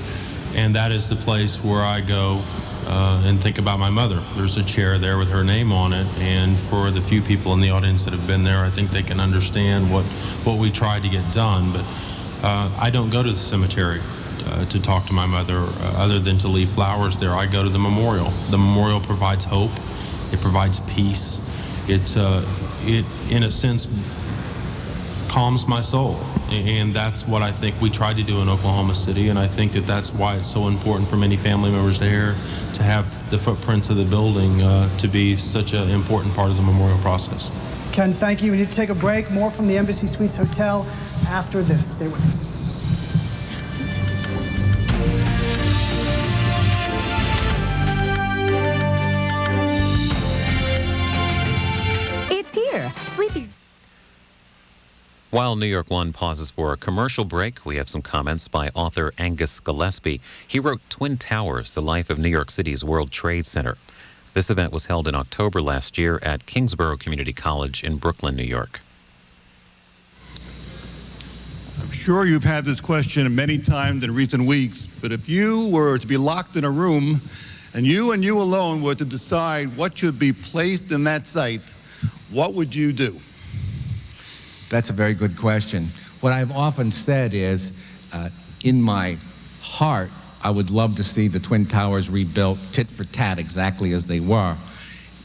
and that is the place where I go and think about my mother. There's a chair there with her name on it, and for the few people in the audience that have been there, I think they can understand what we tried to get done. But I don't go to the cemetery to talk to my mother other than to leave flowers there. I go to the memorial. The memorial provides hope. It provides peace. It in a sense calms my soul, and that's what I think we tried to do in Oklahoma City, and I think that that's why it's so important for many family members there to have the footprints of the building to be such an important part of the memorial process. Ken, thank you. We need to take a break. More from the Embassy Suites Hotel after this. Stay with us. It's here. Sleepy's. While New York One pauses for a commercial break, we have some comments by author Angus Gillespie. He wrote Twin Towers, The Life of New York City's World Trade Center. This event was held in October last year at Kingsborough Community College in Brooklyn, New York. I'm sure you've had this question many times in recent weeks, but if you were to be locked in a room and you alone were to decide what should be placed in that site, what would you do? That's a very good question. What I've often said is, in my heart, I would love to see the Twin Towers rebuilt tit for tat exactly as they were.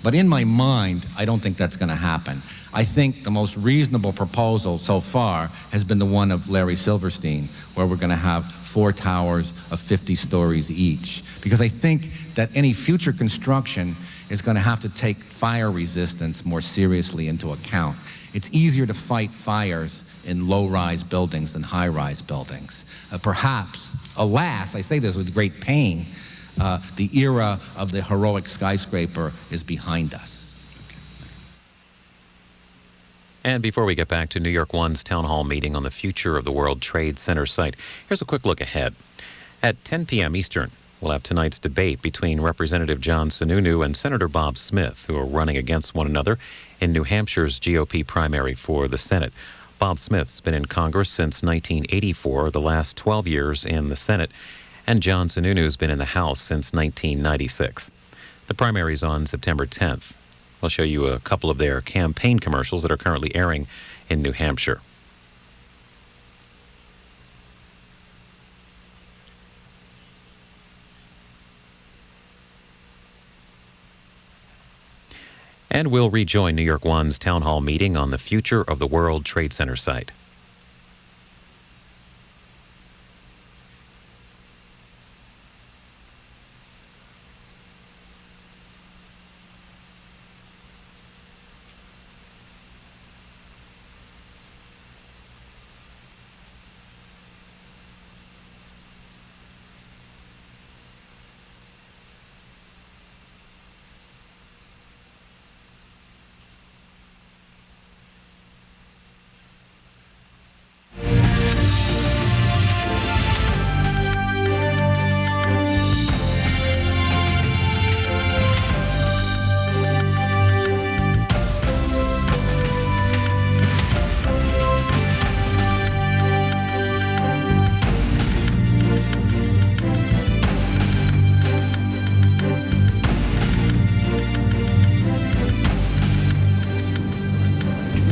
But in my mind, I don't think that's going to happen. I think the most reasonable proposal so far has been the one of Larry Silverstein, where we're going to have 4 towers of 50 stories each. Because I think that any future construction is going to have to take fire resistance more seriously into account. It's easier to fight fires in low-rise buildings than high-rise buildings. Perhaps, alas, I say this with great pain, the era of the heroic skyscraper is behind us. And before we get back to New York One's town hall meeting on the future of the World Trade Center site, here's a quick look ahead. At 10 p.m. Eastern, we'll have tonight's debate between Representative John Sununu and Senator Bob Smith, who are running against one another in New Hampshire's GOP primary for the Senate. Bob Smith's been in Congress since 1984, the last 12 years in the Senate, and John Sununu's been in the House since 1996. The primary's on September 10th. I'll show you a couple of their campaign commercials that are currently airing in New Hampshire. And we'll rejoin New York One's town hall meeting on the future of the World Trade Center site.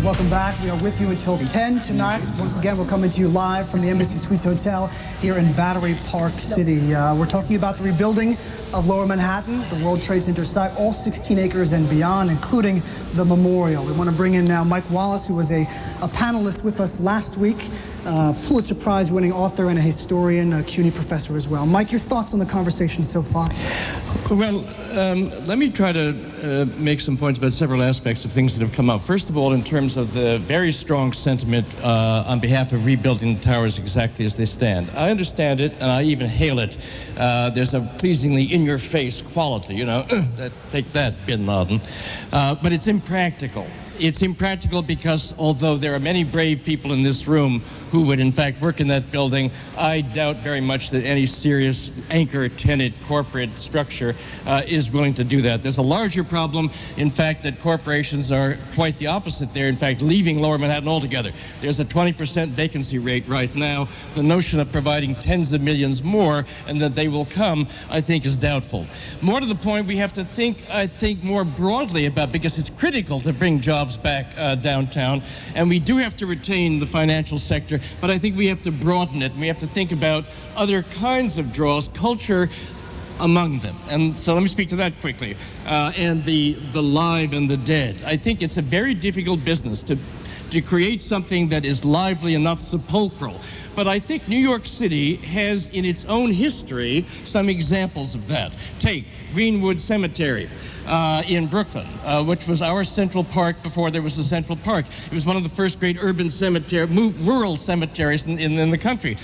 Welcome back. We are with you until 10 tonight. Once again, we're coming to you live from the Embassy Suites Hotel here in Battery Park City. We're talking about the rebuilding of Lower Manhattan, the World Trade Center site, all 16 acres and beyond, including the memorial. We want to bring in now Mike Wallace, who was a panelist with us last week, Pulitzer Prize winning author and a historian, a CUNY professor as well. Mike, your thoughts on the conversation so far? Well, let me try to make some points about several aspects of things that have come up. First of all, in terms of the very strong sentiment on behalf of rebuilding the towers exactly as they stand. I understand it, and I even hail it. There's a pleasingly in-your-face quality, you know, take that, Bin Laden. But it's impractical. It's impractical because although there are many brave people in this room who would in fact work in that building, I doubt very much that any serious anchor tenant corporate structure is willing to do that. There's a larger problem, in fact, that corporations are quite the opposite. They're in fact leaving Lower Manhattan altogether. There's a 20% vacancy rate right now. The notion of providing tens of millions more and that they will come, I think, is doubtful. More to the point, we have to think, I think, more broadly about, because it's critical to bring jobs back downtown, and we do have to retain the financial sector, but I think we have to broaden it, and we have to think about other kinds of draws, culture among them. And so let me speak to that quickly. And the live and the dead. I think it's a very difficult business to create something that is lively and not sepulchral. But I think New York City has in its own history some examples of that. Take Greenwood Cemetery in Brooklyn, which was our Central Park before there was a Central Park. It was one of the first great urban rural cemeteries in the country.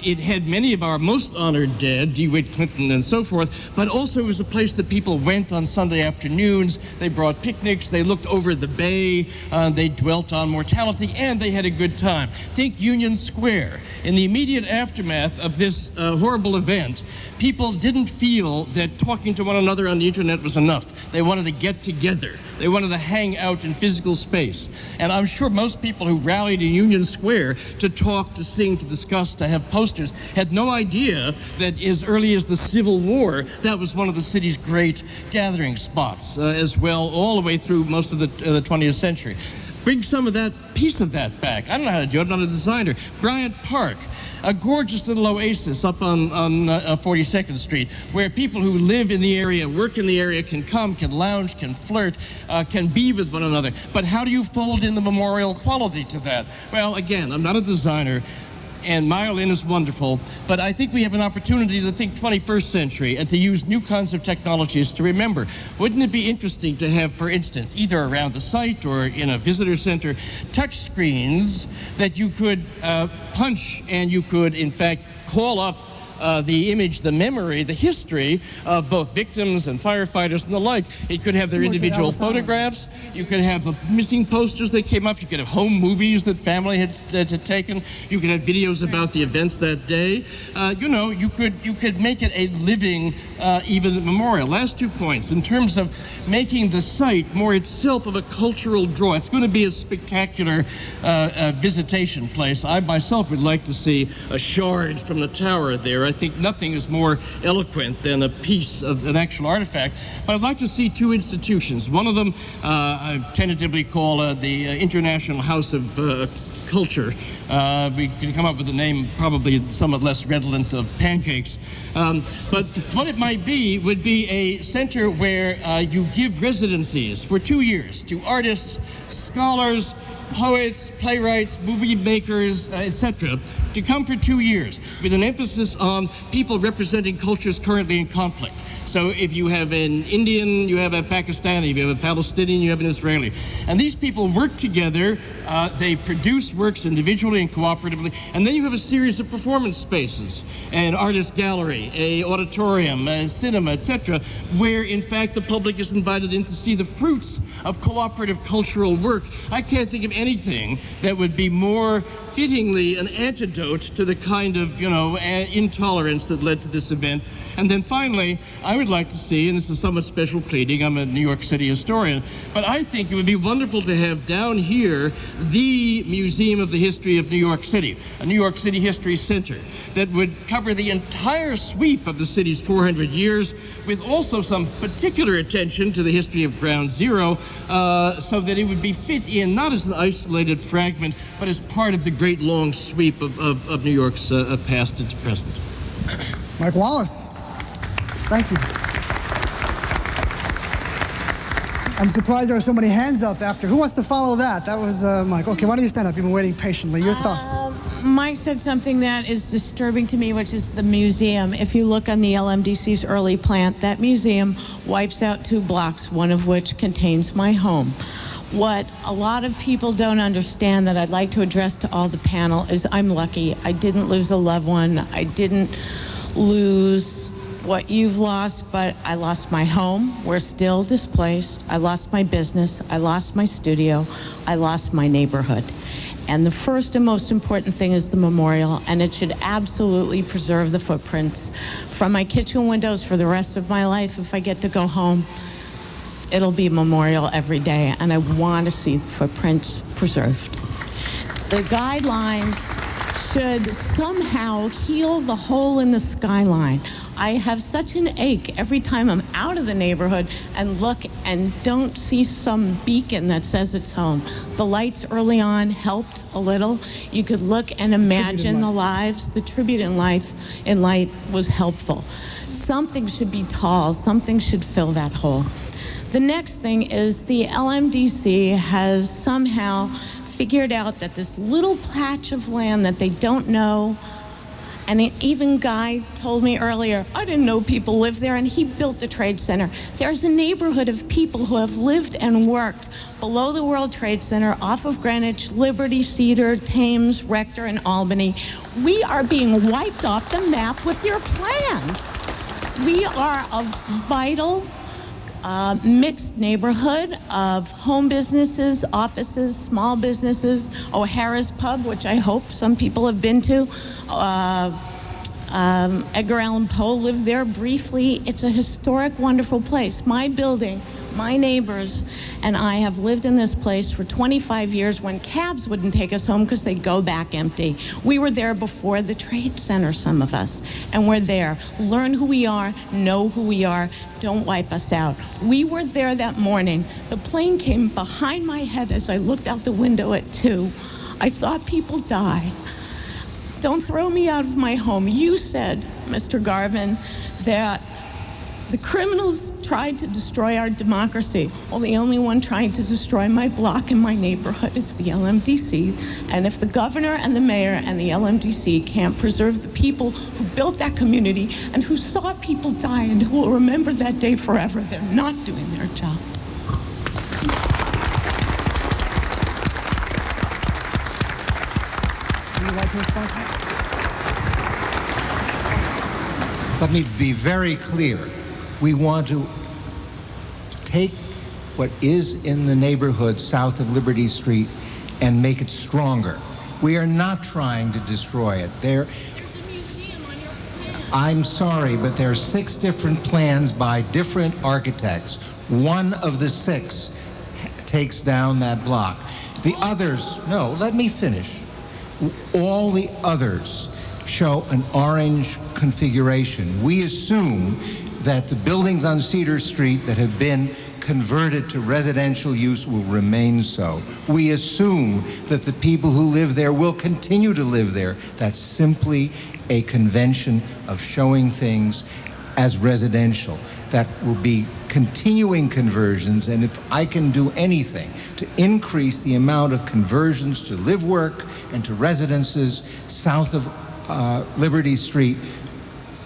It had many of our most honored dead, DeWitt Clinton and so forth, but also it was a place that people went on Sunday afternoons. They brought picnics, they looked over the bay, they dwelt on mortality, and they had a good time. Think Union Square. In the immediate aftermath of this horrible event, people didn't feel that talking to one another on the internet was enough. They wanted to get together. They wanted to hang out in physical space. And I'm sure most people who rallied in Union Square to talk, to sing, to discuss, to have up posters, had no idea that as early as the Civil War, that was one of the city's great gathering spots as well, all the way through most of the 20th century. Bring some of that, piece of that back. I don't know how to do it, I'm not a designer. Bryant Park, a gorgeous little oasis up on 42nd Street, where people who live in the area, work in the area, can come, can lounge, can flirt, can be with one another. But how do you fold in the memorial quality to that? Well, again, I'm not a designer, and Mile Inn is wonderful, but I think we have an opportunity to think 21st century and to use new kinds of technologies to remember. Wouldn't it be interesting to have, for instance, either around the site or in a visitor center, touch screens that you could punch and you could, in fact, call up the image, the memory, the history of both victims and firefighters and the like. It could have their individual photographs. You could have the missing posters that came up. You could have home movies that family had taken. You could have videos about the events that day. You know, you could make it a living even memorial. Last 2 points. In terms of making the site more itself of a cultural draw, it's going to be a spectacular visitation place. I myself would like to see a shard from the tower there. I think nothing is more eloquent than a piece of an actual artifact. But I'd like to see 2 institutions. One of them I tentatively call the International House of Culture. We can come up with a name probably somewhat less redolent of pancakes. But what it might be would be a center where you give residencies for 2 years to artists, scholars, poets, playwrights, movie makers, etc., to come for 2 years with an emphasis on people representing cultures currently in conflict. So if you have an Indian, you have a Pakistani, if you have a Palestinian, you have an Israeli. And these people work together, they produce works individually and cooperatively, and then you have a series of performance spaces, an artist gallery, a auditorium, a cinema, etc., where in fact the public is invited in to see the fruits of cooperative cultural work. I can't think of anything that would be more fittingly an antidote to the kind of, you know, intolerance that led to this event. And then finally, I would like to see, and this is somewhat special pleading, I'm a New York City historian, but I think it would be wonderful to have down here the Museum of the History of New York City, a New York City History Center that would cover the entire sweep of the city's 400 years, with also some particular attention to the history of Ground Zero, so that it would be fit in not as an isolated fragment, but as part of the great long sweep of New York's past into present. Mike Wallace. Thank you. I'm surprised there are so many hands up after. Who wants to follow that? That was Mike. Okay, why don't you stand up? You've been waiting patiently. Your thoughts? Mike said something that is disturbing to me, which is the museum. If you look on the LMDC's early plant, that museum wipes out 2 blocks, one of which contains my home. What a lot of people don't understand that I'd like to address to all the panel is I'm lucky. I didn't lose a loved one. I didn't lose what you've lost, but I lost my home. We're still displaced. I lost my business. I lost my studio. I lost my neighborhood. And the first and most important thing is the memorial, and it should absolutely preserve the footprints. From my kitchen windows for the rest of my life, if I get to go home, it'll be memorial every day, and I want to see the footprints preserved. The guidelines should somehow heal the hole in the skyline. I have such an ache every time I'm out of the neighborhood and look and don't see some beacon that says it's home. The lights early on helped a little. You could look and imagine the lives. The tribute in light was helpful. Something should be tall. Something should fill that hole. The next thing is the LMDC has somehow figured out that this little patch of land that they don't know, and even Guy told me earlier, I didn't know people lived there, and he built the Trade Center. There's a neighborhood of people who have lived and worked below the World Trade Center, off of Greenwich, Liberty, Cedar, Thames, Rector, and Albany. We are being wiped off the map with your plans. We are a vital mixed neighborhood of home businesses, offices, small businesses, O'Hara's Pub, which I hope some people have been to, Edgar Allan Poe lived there briefly. It's a historic, wonderful place. My building, my neighbors, and I have lived in this place for 25 years when cabs wouldn't take us home because they'd go back empty. We were there before the Trade Center, some of us, and we're there. Learn who we are, know who we are, don't wipe us out. We were there that morning. The plane came behind my head as I looked out the window at 2. I saw people die. Don't throw me out of my home. You said, Mr. Garvin, that the criminals tried to destroy our democracy. Well, the only one trying to destroy my block and my neighborhood is the LMDC. And if the governor and the mayor and the LMDC can't preserve the people who built that community and who saw people die and who will remember that day forever, they're not doing their job. Would you like to respond to that? Let me be very clear. We want to take what is in the neighborhood south of Liberty Street and make it stronger. We are not trying to destroy it. I'm sorry, but there are 6 different plans by different architects. One of the 6 takes down that block. The others, no, let me finish. All the others show an orange configuration. We assume that the buildings on Cedar Street that have been converted to residential use will remain so. We assume that the people who live there will continue to live there. That's simply a convention of showing things as residential. That will be continuing conversions, and if I can do anything to increase the amount of conversions to live, work, and to residences south of Liberty Street,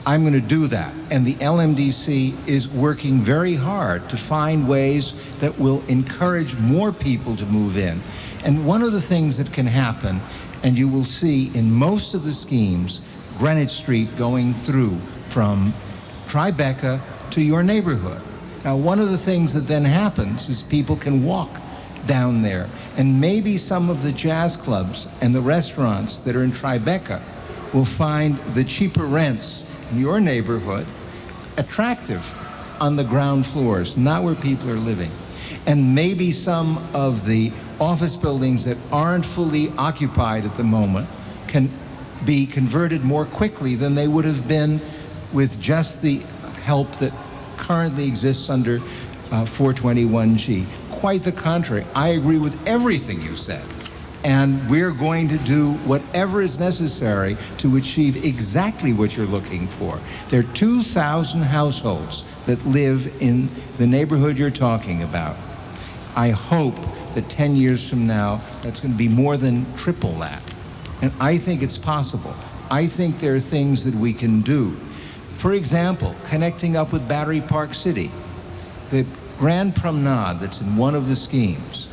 I'm going to do that. And the LMDC is working very hard to find ways that will encourage more people to move in. And one of the things that can happen, and you will see in most of the schemes, Greenwich Street going through from Tribeca to your neighborhood. Now, one of the things that then happens is people can walk down there, and maybe some of the jazz clubs and the restaurants that are in Tribeca will find the cheaper rents in your neighborhood attractive on the ground floors, not where people are living. And maybe some of the office buildings that aren't fully occupied at the moment can be converted more quickly than they would have been with just the help that currently exists under 421G. Quite the contrary. I agree with everything you said. And we're going to do whatever is necessary to achieve exactly what you're looking for. There are 2,000 households that live in the neighborhood you're talking about. I hope that 10 years from now, that's going to be more than triple that. And I think it's possible. I think there are things that we can do. For example, connecting up with Battery Park City. The Grand Promenade that's in one of the schemes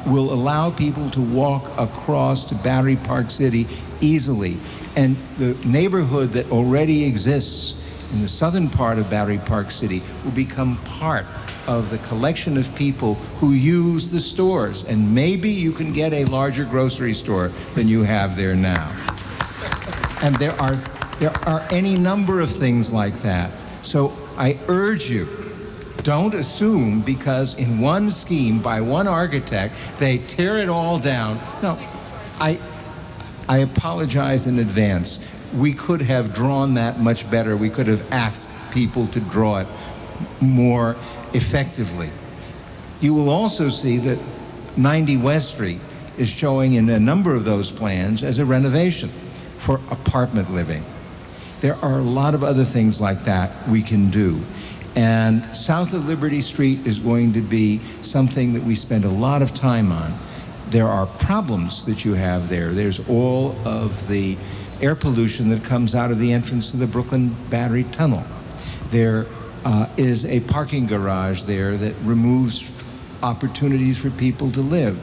will allow people to walk across to Battery Park City easily. And the neighborhood that already exists in the southern part of Battery Park City will become part of the collection of people who use the stores. And maybe you can get a larger grocery store than you have there now. And there are any number of things like that. So I urge you, don't assume because in one scheme by one architect, they tear it all down. No, I apologize in advance. We could have drawn that much better. We could have asked people to draw it more effectively. You will also see that 90 West Street is showing in a number of those plans as a renovation for apartment living. There are a lot of other things like that we can do. And south of Liberty Street is going to be something that we spend a lot of time on. There are problems that you have there. There's all of the air pollution that comes out of the entrance to the Brooklyn Battery Tunnel. There is a parking garage there that removes opportunities for people to live.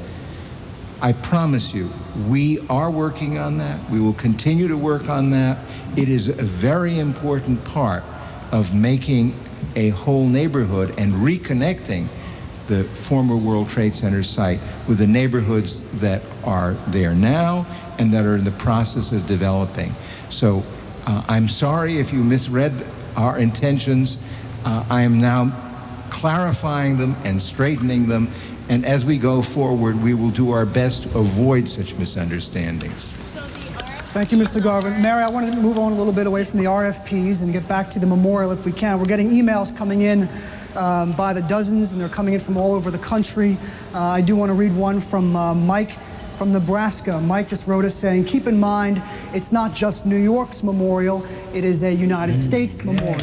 I promise you, we are working on that. We will continue to work on that. It is a very important part of making a whole neighborhood and reconnecting the former World Trade Center site with the neighborhoods that are there now and that are in the process of developing. So I'm sorry if you misread our intentions. I am now clarifying them and straightening them, and as we go forward, we will do our best to avoid such misunderstandings. Thank you, Mr. Garvin. Mary, I wanted to move on a little bit away from the RFPs and get back to the memorial if we can. We're getting emails coming in by the dozens, and they're coming in from all over the country. I do want to read one from Mike from Nebraska. Mike just wrote us saying, keep in mind, it's not just New York's memorial, it is a United States memorial.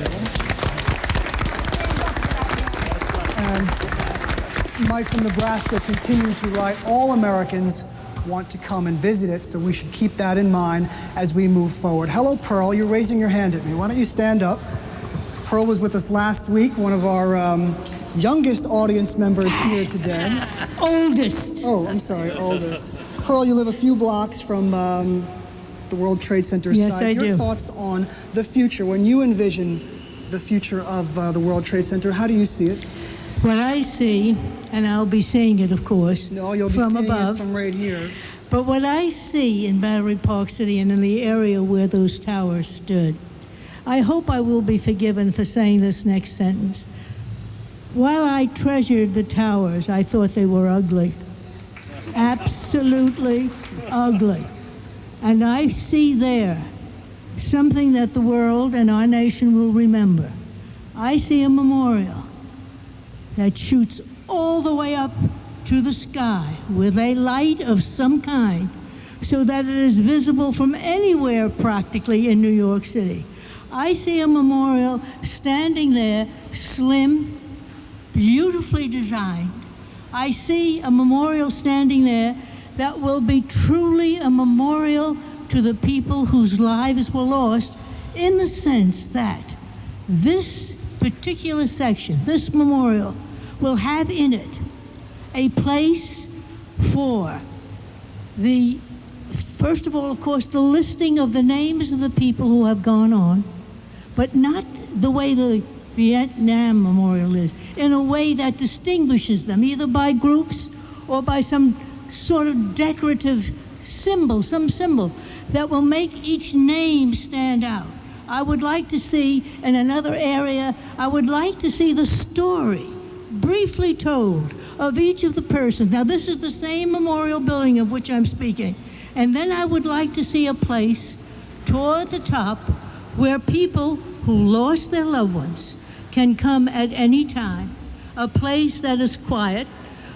And Mike from Nebraska continued to write, all Americans want to come and visit it, so we should keep that in mind as we move forward. Hello, Pearl. You're raising your hand at me. Why don't you stand up? Pearl was with us last week, one of our youngest audience members here today. Oldest. Oh, I'm sorry, oldest. Pearl, you live a few blocks from the World Trade Center Yes, site. I Your do. thoughts on the future, when you envision the future of the World Trade Center, how do you see it? What I see, and I'll be seeing it, of course, No, you'll be from seeing above. it from right here. But what I see in Battery Park City and in the area where those towers stood, I hope I will be forgiven for saying this next sentence. While I treasured the towers, I thought they were ugly. Absolutely ugly. And I see there something that the world and our nation will remember. I see a memorial that shoots all the way up to the sky with a light of some kind so that it is visible from anywhere practically in New York City. I see a memorial standing there, slim, beautifully designed. I see a memorial standing there that will be truly a memorial to the people whose lives were lost, in the sense that this particular section, this memorial, will have in it a place for the, first of all, of course, the listing of the names of the people who have gone on, but not the way the Vietnam Memorial is, in a way that distinguishes them, either by groups or by some sort of decorative symbol, some symbol that will make each name stand out. I would like to see, in another area, I would like to see the story briefly told of each of the persons. Now, this is the same memorial building of which I'm speaking. And then I would like to see a place toward the top where people who lost their loved ones can come at any time, a place that is quiet,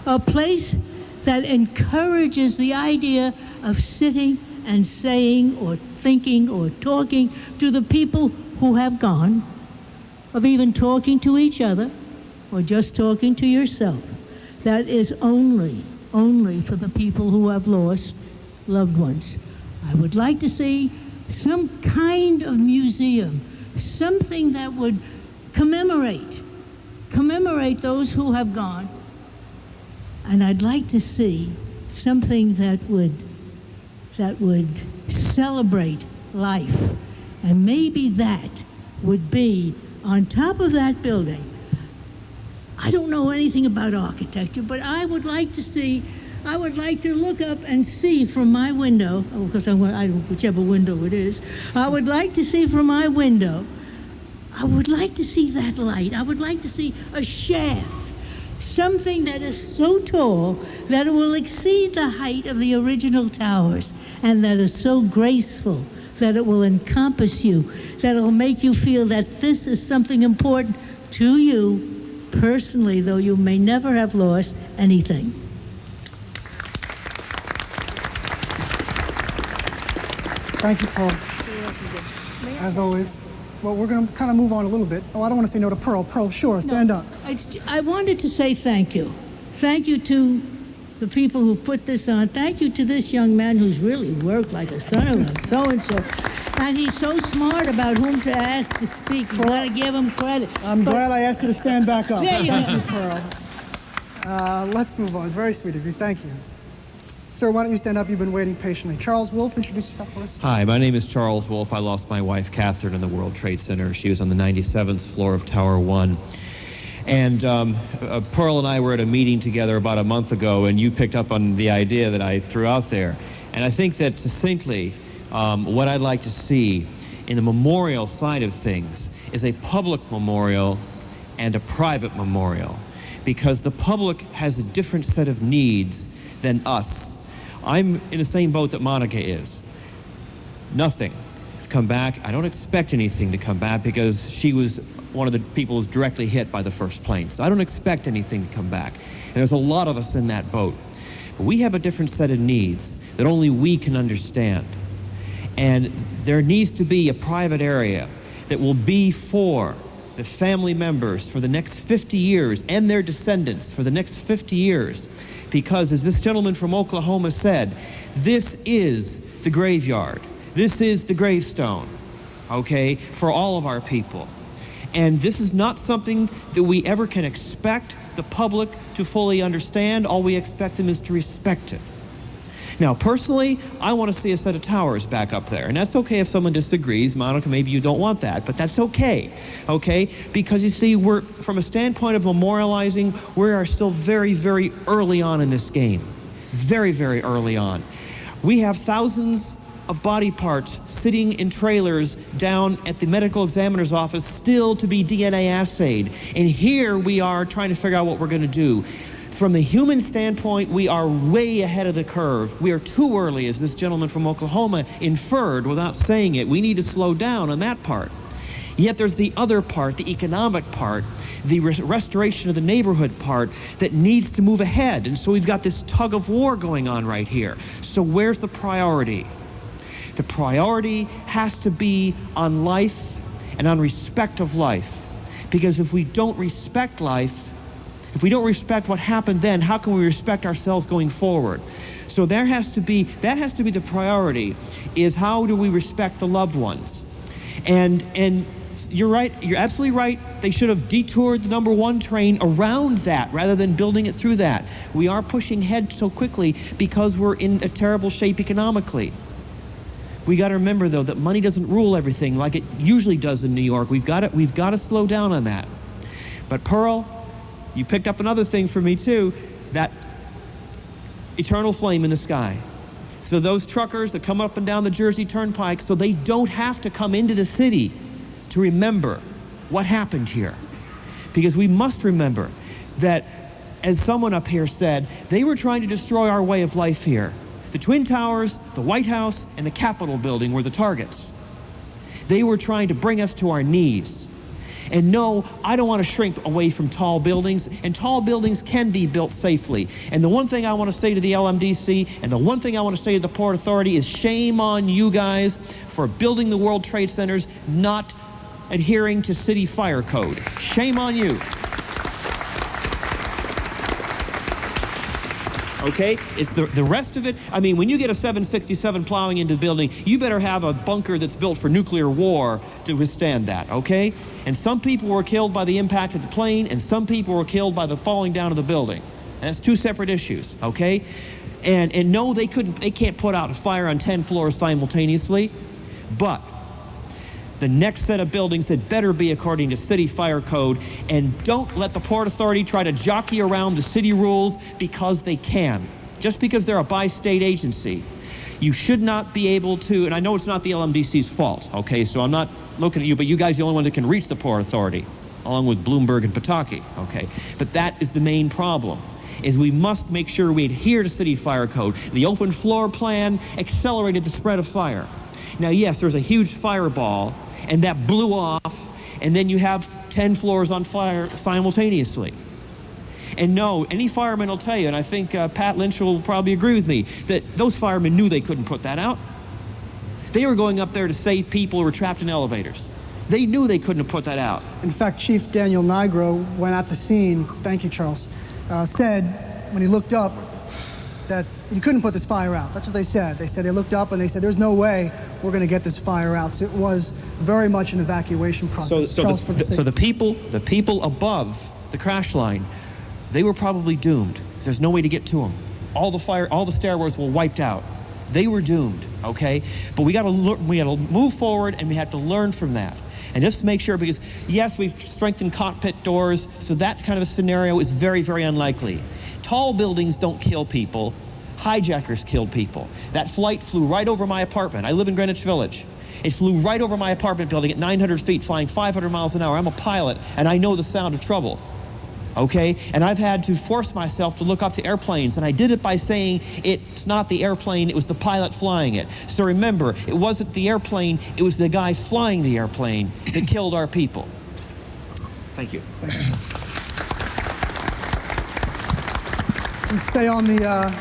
a place that encourages the idea of sitting and saying or thinking or talking to the people who have gone, of even talking to each other or just talking to yourself. That is only for the people who have lost loved ones. I would like to see some kind of museum, something that would commemorate those who have gone. And I'd like to see something that would celebrate life. And maybe that would be on top of that building. I don't know anything about architecture, but I would like to look up and see from my window, because whichever window it is, I would like to see from my window, I would like to see that light. I would like to see a shaft, something that is so tall that it will exceed the height of the original towers, and that is so graceful that it will encompass you, that it will make you feel that this is something important to you personally, though you may never have lost anything. Thank you, Paul. As always. Well, we're going to kind of move on a little bit. Oh, I don't want to say no to Pearl. Pearl, sure, stand up. I wanted to say thank you. Thank you to the people who put this on. Thank you to this young man who's really worked like a son of a so-and-so. And he's so smart about whom to ask to speak. You got to give him credit. I'm glad I asked you to stand back up. There you Thank go. you, Pearl. Let's move on. It's very sweet of you. Thank you. Sir, why don't you stand up? You've been waiting patiently. Charles Wolf, introduce yourself for us. Hi, my name is Charles Wolf. I lost my wife, Catherine, in the World Trade Center. She was on the 97th floor of Tower 1. And Pearl and I were at a meeting together about a month ago, and you picked up on the idea that I threw out there. And I think that succinctly, what I'd like to see in the memorial side of things is a public memorial and a private memorial, because the public has a different set of needs than us. I'm in the same boat that Monica is. Nothing has come back. I don't expect anything to come back because she was one of the people who was directly hit by the first plane. So I don't expect anything to come back. And there's a lot of us in that boat. But we have a different set of needs that only we can understand. And there needs to be a private area that will be for the family members for the next 50 years and their descendants for the next 50 years. Because as this gentleman from Oklahoma said, this is the graveyard. This is the gravestone, okay, for all of our people. And this is not something that we ever can expect the public to fully understand. All we expect them is to respect it. Now, personally, I want to see a set of towers back up there. And that's okay if someone disagrees. Monica, maybe you don't want that, but that's okay, okay? Because you see, we're, from a standpoint of memorializing, we are still very, very early on in this game. Very, very early on. We have thousands of body parts sitting in trailers down at the medical examiner's office still to be DNA assayed. And here we are trying to figure out what we're going to do. From the human standpoint, we are way ahead of the curve. We are too early, as this gentleman from Oklahoma inferred without saying it. We need to slow down on that part. Yet there's the other part, the economic part, the restoration of the neighborhood part that needs to move ahead. And so we've got this tug of war going on right here. So where's the priority? The priority has to be on life and on respect of life. Because if we don't respect life, if we don't respect what happened then, how can we respect ourselves going forward? So that has to be the priority, is how do we respect the loved ones? And you're right, you're absolutely right. They should have detoured the number 1 train around that rather than building it through that. We are pushing ahead so quickly because we're in a terrible shape economically. We got to remember, though, that money doesn't rule everything like it usually does in New York. We've got to slow down on that. But Pearl, you picked up another thing for me too, that eternal flame in the sky. So those truckers that come up and down the Jersey Turnpike, so they don't have to come into the city to remember what happened here. Because we must remember that, as someone up here said, they were trying to destroy our way of life here. The Twin Towers, the White House, and the Capitol building were the targets. They were trying to bring us to our knees. And no, I don't want to shrink away from tall buildings, and tall buildings can be built safely. And the one thing I want to say to the LMDC, and the one thing I want to say to the Port Authority is shame on you guys for building the World Trade Centers, not adhering to city fire code. Shame on you. Okay, it's the rest of it. I mean, when you get a 767 plowing into the building, you better have a bunker that's built for nuclear war to withstand that, okay? And some people were killed by the impact of the plane, and some people were killed by the falling down of the building. And that's 2 separate issues, okay? And no, they can't put out a fire on 10 floors simultaneously, but the next set of buildings had better be according to city fire code, and don't let the Port Authority try to jockey around the city rules because they can. Just because they're a bi-state agency. You should not be able to, and I know it's not the LMDC's fault, okay, so I'm not looking at you, but you guys are the only one that can reach the Port Authority, along with Bloomberg and Pataki, okay? But that is the main problem, is we must make sure we adhere to city fire code. The open floor plan accelerated the spread of fire. Now, yes, there's a huge fireball, and that blew off, and then you have 10 floors on fire simultaneously. And no, any fireman will tell you, and I think Pat Lynch will probably agree with me, that those firemen knew they couldn't put that out. They were going up there to save people who were trapped in elevators. They knew they couldn't have put that out. In fact, Chief Daniel Nigro, when at the scene, thank you, Charles, said when he looked up that you couldn't put this fire out. That's what they said. They said they looked up and they said, there's no way we're going to get this fire out. So it was very much an evacuation process. So the people above the crash line, they were probably doomed. There's no way to get to them. All the stairways were wiped out. They were doomed, okay? But we got to move forward, and we have to learn from that. And just make sure, because yes, we've strengthened cockpit doors, so that kind of a scenario is very, very unlikely. Tall buildings don't kill people. Hijackers killed people. That flight flew right over my apartment. I live in Greenwich Village. It flew right over my apartment building at 900 feet, flying 500 miles an hour. I'm a pilot, and I know the sound of trouble. Okay? And I've had to force myself to look up to airplanes, and I did it by saying it's not the airplane, it was the pilot flying it. So remember, it wasn't the airplane, it was the guy flying the airplane that killed our people. Thank you. We'll stay on the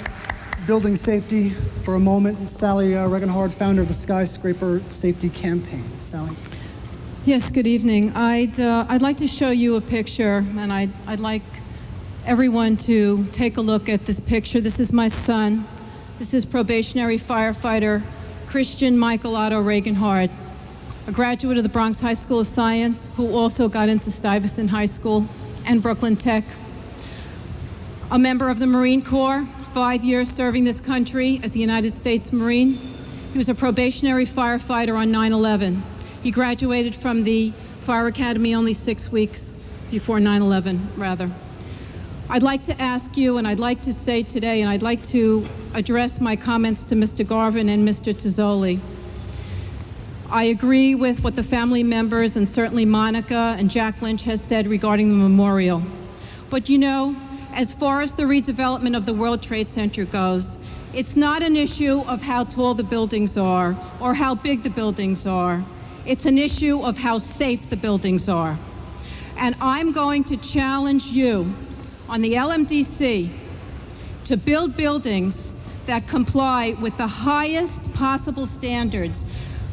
building safety for a moment. Sally Regenhard, founder of the Skyscraper Safety Campaign. Sally. Yes, good evening. I'd like to show you a picture, and I'd like everyone to take a look at this picture. This is my son. This is probationary firefighter Christian Michael Otto Regenhard, a graduate of the Bronx High School of Science, who also got into Stuyvesant High School and Brooklyn Tech. A member of the Marine Corps, 5 years serving this country as a United States Marine. He was a probationary firefighter on 9/11. He graduated from the Fire Academy only 6 weeks before 9/11, rather. I'd like to ask you, and I'd like to say today, and I'd like to address my comments to Mr. Garvin and Mr. Tozzoli. I agree with what the family members and certainly Monica and Jack Lynch has said regarding the memorial. But you know, as far as the redevelopment of the World Trade Center goes, it's not an issue of how tall the buildings are or how big the buildings are. It's an issue of how safe the buildings are. And I'm going to challenge you on the LMDC to build buildings that comply with the highest possible standards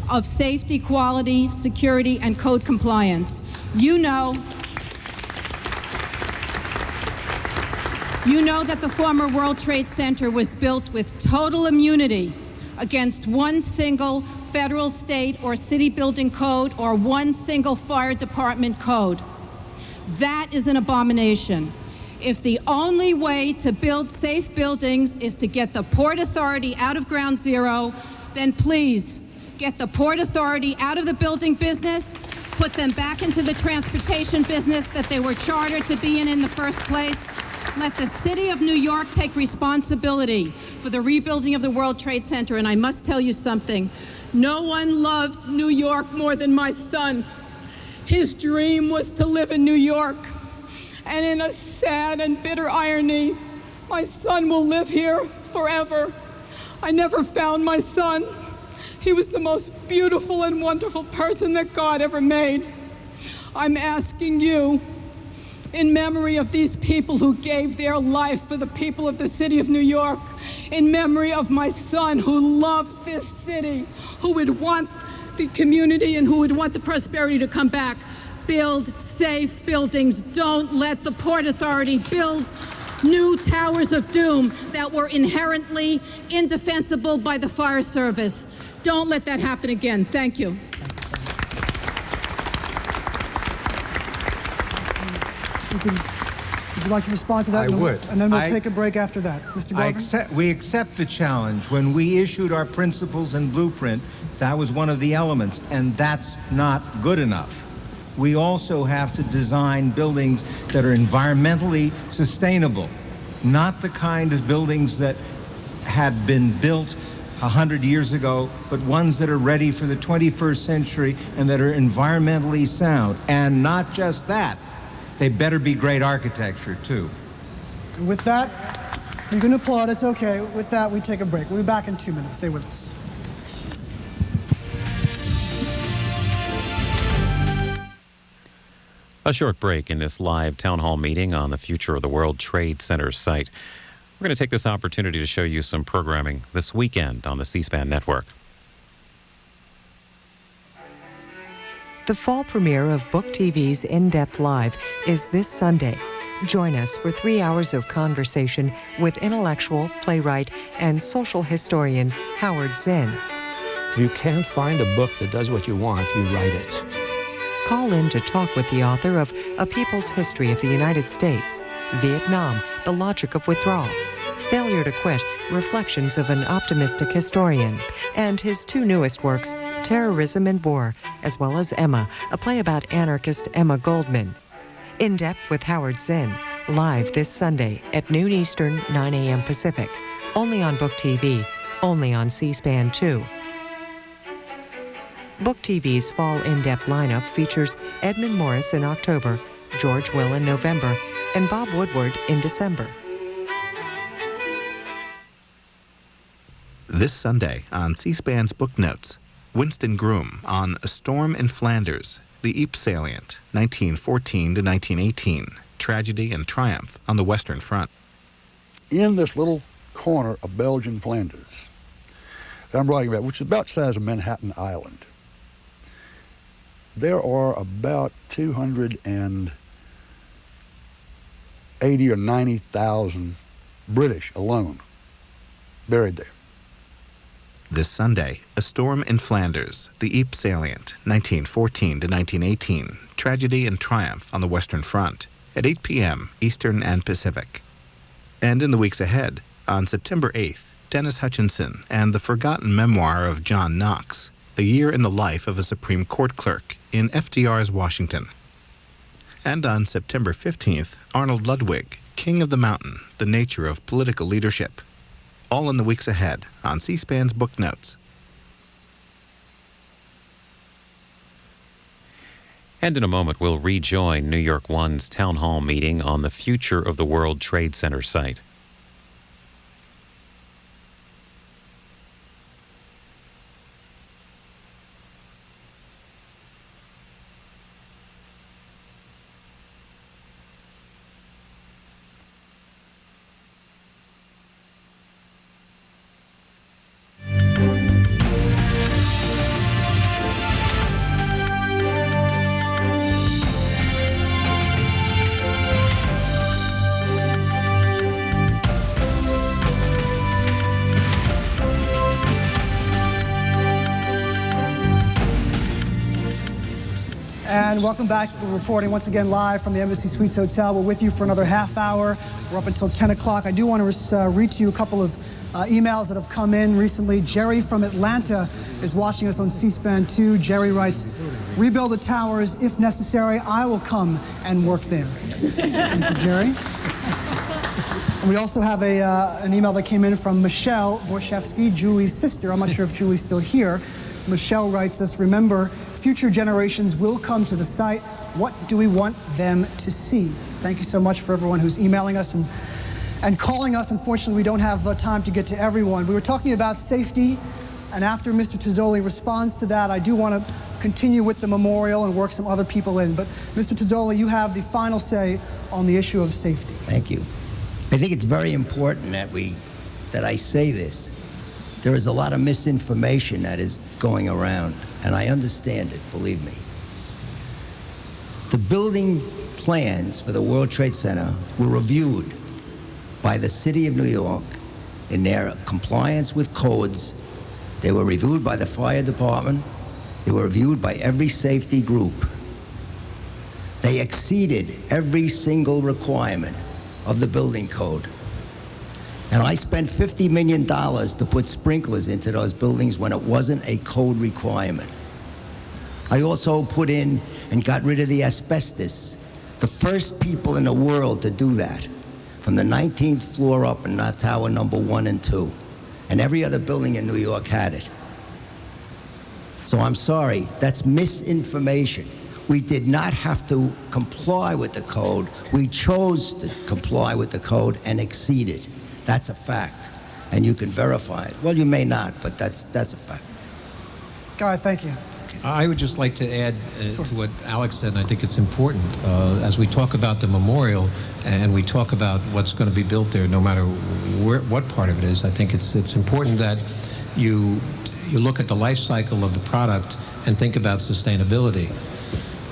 of safety, quality, security, and code compliance. You know that the former World Trade Center was built with total immunity against one single federal, state, or city building code or one single fire department code. That is an abomination. If the only way to build safe buildings is to get the Port Authority out of Ground Zero, then please get the Port Authority out of the building business, put them back into the transportation business that they were chartered to be in the first place. Let the city of New York take responsibility for the rebuilding of the World Trade Center. And I must tell you something. No one loved New York more than my son. His dream was to live in New York. And in a sad and bitter irony, my son will live here forever. I never found my son. He was the most beautiful and wonderful person that God ever made. I'm asking you, in memory of these people who gave their life for the people of the city of New York, in memory of my son who loved this city, who would want the community and who would want the prosperity to come back, build safe buildings. Don't let the Port Authority build new towers of doom that were inherently indefensible by the fire service. Don't let that happen again. Thank you. Would you like to respond to that? I would. And then we'll take a break after that. Mr. Garvin? We accept the challenge. When we issued our principles and blueprint, that was one of the elements, and that's not good enough. We also have to design buildings that are environmentally sustainable, not the kind of buildings that had been built 100 years ago, but ones that are ready for the 21st century and that are environmentally sound. And not just that, they better be great architecture, too. With that, you can applaud. It's okay. With that, we take a break. We'll be back in 2 minutes. Stay with us. A short break in this live town hall meeting on the future of the World Trade Center site. We're going to take this opportunity to show you some programming this weekend on the C-SPAN network. The fall premiere of Book TV's In-Depth Live is this Sunday. Join us for 3 hours of conversation with intellectual, playwright, and social historian Howard Zinn. If you can't find a book that does what you want, you write it. Call in to talk with the author of A People's History of the United States, Vietnam, The Logic of Withdrawal, Failure to Quit, Reflections of an Optimistic Historian, and his 2 newest works, Terrorism and War, as well as Emma, a play about anarchist Emma Goldman. In Depth with Howard Zinn, live this Sunday at noon Eastern, 9 a.m. Pacific. Only on Book TV, only on C-SPAN 2. Book TV's fall in-depth lineup features Edmund Morris in October, George Will in November, and Bob Woodward in December. This Sunday on C-SPAN's Book Notes, Winston Groom on A Storm in Flanders, the Ypres Salient, 1914 to 1918, Tragedy and Triumph on the Western Front. In this little corner of Belgian Flanders that I'm writing about, which is about the size of Manhattan Island, there are about 280 or 90,000 British alone buried there. This Sunday, A Storm in Flanders, the Ypres Salient, 1914 to 1918, Tragedy and Triumph on the Western Front, at 8 p.m. Eastern and Pacific. And in the weeks ahead, on September 8th, Dennis Hutchinson and the forgotten memoir of John Knox, A Year in the Life of a Supreme Court Clerk in FDR's Washington. And on September 15th, Arnold Ludwig, King of the Mountain, The Nature of Political Leadership. All in the weeks ahead on C-SPAN's Book Notes. And in a moment, we'll rejoin New York One's town hall meeting on the future of the World Trade Center site. And welcome back. We're reporting once again live from the Embassy Suites Hotel. We're with you for another half hour. We're up until 10 o'clock. I do want to read to you a couple of emails that have come in recently. Jerry from Atlanta is watching us on C-SPAN 2. Jerry writes, "Rebuild the towers if necessary. I will come and work there." Thank you, Jerry. And we also have an email that came in from Michelle Borshevsky, Julie's sister. I'm not sure if Julie's still here. Michelle writes us, "Remember, future generations will come to the site. What do we want them to see?" Thank you so much for everyone who's emailing us and calling us. Unfortunately, we don't have time to get to everyone. We were talking about safety, and after Mr. Tozzoli responds to that, I do want to continue with the memorial and work some other people in. But Mr. Tozzoli, you have the final say on the issue of safety. Thank you. I think it's very important that I say this. There is a lot of misinformation that is going around, and I understand it, believe me. The building plans for the World Trade Center were reviewed by the City of New York in their compliance with codes. They were reviewed by the fire department. They were reviewed by every safety group. They exceeded every single requirement of the building code. And I spent $50 million to put sprinklers into those buildings when it wasn't a code requirement. I also put in and got rid of the asbestos. The first people in the world to do that, from the 19th floor up in tower number 1 and 2. And every other building in New York had it. So I'm sorry, that's misinformation. We did not have to comply with the code. We chose to comply with the code and exceed it. That's a fact, and you can verify it. Well, you may not, but that's a fact. Guy, thank you. I would just like to add to what Alex said, and I think it's important. As we talk about the memorial and we talk about what's going to be built there, no matter what part of it is, I think it's important that you look at the life cycle of the product and think about sustainability.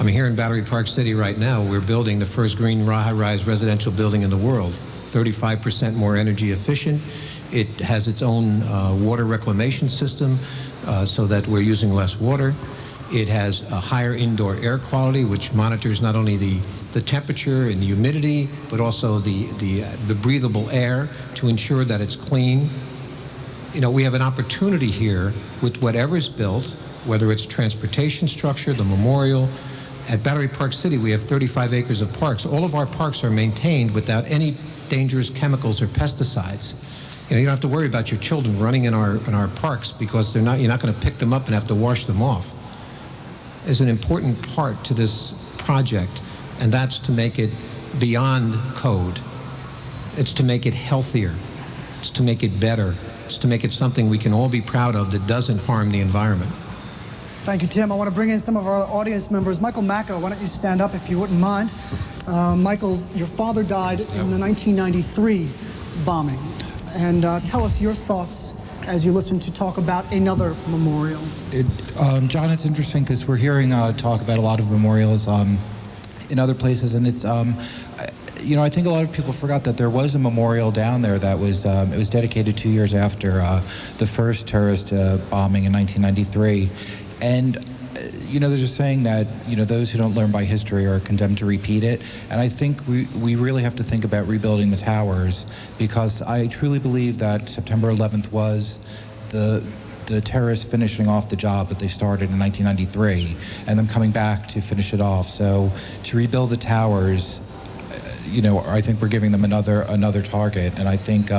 I mean, here in Battery Park City right now, we're building the first green high-rise residential building in the world. 35% more energy efficient. It has its own water reclamation system so that we're using less water. It has a higher indoor air quality, which monitors not only the temperature and the humidity, but also the breathable air to ensure that it's clean. You know, we have an opportunity here with whatever's built, whether it's transportation structure, the memorial. At Battery Park City, we have 35 acres of parks. All of our parks are maintained without any dangerous chemicals or pesticides. You know, you don't have to worry about your children running in our parks because you're not going to pick them up and have to wash them off. is an important part to this project, and that's to make it beyond code. It's to make it healthier. It's to make it better. It's to make it something we can all be proud of that doesn't harm the environment. Thank you, Tim. I want to bring in some of our audience members. Michael Macco, why don't you stand up if you wouldn't mind? Michael, your father died in the 1993 bombing. And tell us your thoughts as you listen to talk about another memorial. John, it's interesting because we're hearing talk about a lot of memorials in other places, and it's, you know, I think a lot of people forgot that there was a memorial down there that was, it was dedicated 2 years after the first terrorist bombing in 1993. And you know, there's a saying that, you know, those who don't learn by history are condemned to repeat it. And I think we really have to think about rebuilding the towers, because I truly believe that September 11th was the terrorists finishing off the job that they started in 1993 and them coming back to finish it off. So to rebuild the towers, you know, I think we're giving them another target. And I think,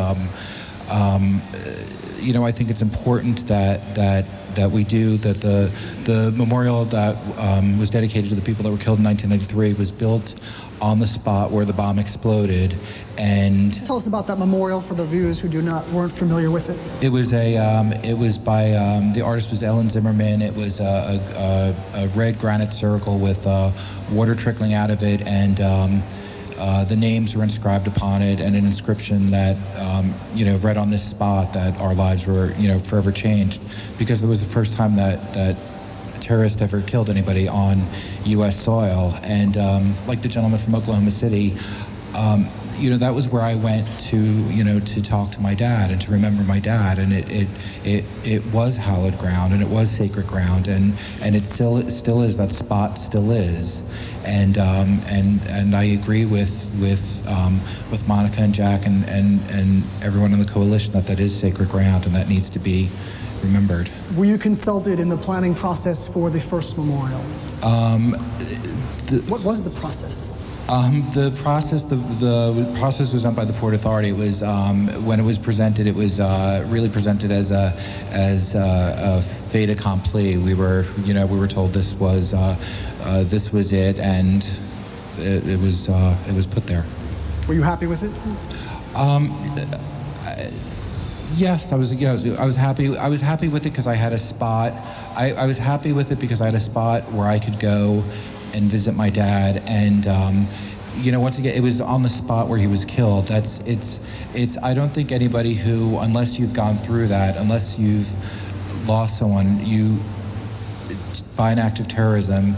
you know, I think it's important that we do, that the memorial that was dedicated to the people that were killed in 1993 was built on the spot where the bomb exploded. And tell us about that memorial for the viewers who weren't familiar with it. It was it was by the artist was Ellen Zimmerman. It was a red granite circle with water trickling out of it, and the names were inscribed upon it, and an inscription that, you know, read on this spot that our lives were, you know, forever changed, because it was the first time that terrorists ever killed anybody on U.S. soil. And like the gentleman from Oklahoma City, you know, that was where I went to, you know, to talk to my dad and to remember my dad. And it was hallowed ground, and it was sacred ground, and it still is. That spot still is. And I agree with Monica and Jack and everyone in the coalition that is sacred ground, and that needs to be remembered. Were you consulted in the planning process for the first memorial? What was the process? The process was done by the Port Authority. It was when it was presented, it was really presented as a fait accompli. We were told this was it, and it was put there. Were you happy with it? Yes, I was happy. I was happy with it because I had a spot. I was happy with it because I had a spot where I could go and visit my dad, and you know, once again, it was on the spot where he was killed. I don't think anybody who, unless you've gone through that, unless you've lost someone, by an act of terrorism,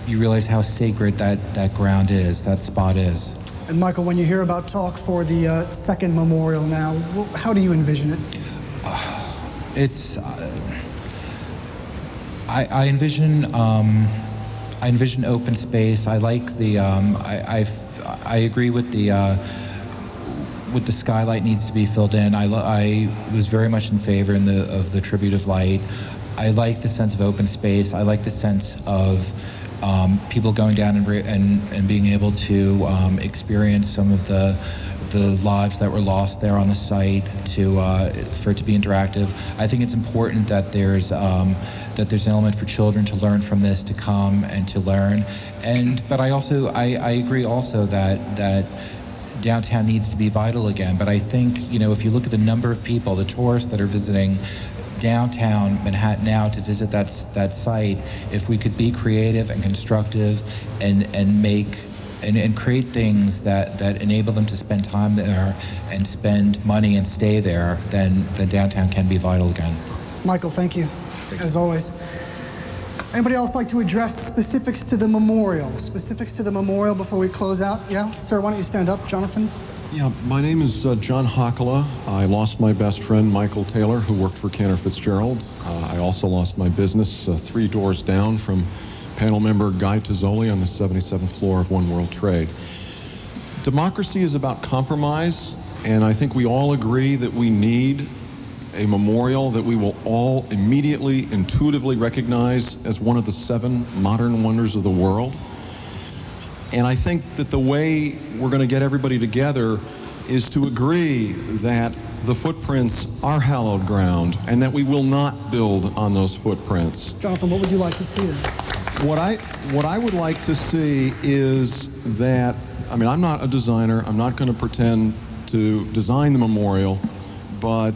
you realize how sacred that ground is, that spot is. And Michael, when you hear about talk for the second memorial now, how do you envision it? I envision open space. I like the. I agree with the skylight needs to be filled in. I was very much in favor of the tribute of light. I like the sense of open space. I like the sense of people going down and being able to experience some of the lives that were lost there on the site, for it to be interactive. I think it's important that there's an element for children to learn from this, to come and to learn. But I agree also that downtown needs to be vital again. But I think, you know, if you look at the number of people, the tourists that are visiting downtown Manhattan now to visit that site, if we could be creative and constructive and make and create things that enable them to spend time there and spend money and stay there, then downtown can be vital again. Michael, thank you, as always. Anybody else like to address specifics to the memorial? Specifics to the memorial before we close out? Yeah, sir, why don't you stand up, Jonathan? Yeah, my name is John Hakala. I lost my best friend, Michael Taylor, who worked for Cantor Fitzgerald. I also lost my business 3 doors down from panel member Guy Tazzoli on the 77th floor of One World Trade. Democracy is about compromise, and I think we all agree that we need a memorial that we will all immediately, intuitively recognize as one of the 7 modern wonders of the world. And I think that the way we're going to get everybody together is to agree that the footprints are hallowed ground and that we will not build on those footprints. Jonathan, what would you like to see then? What I would like to see is that, I mean, I'm not a designer. I'm not going to pretend to design the memorial, but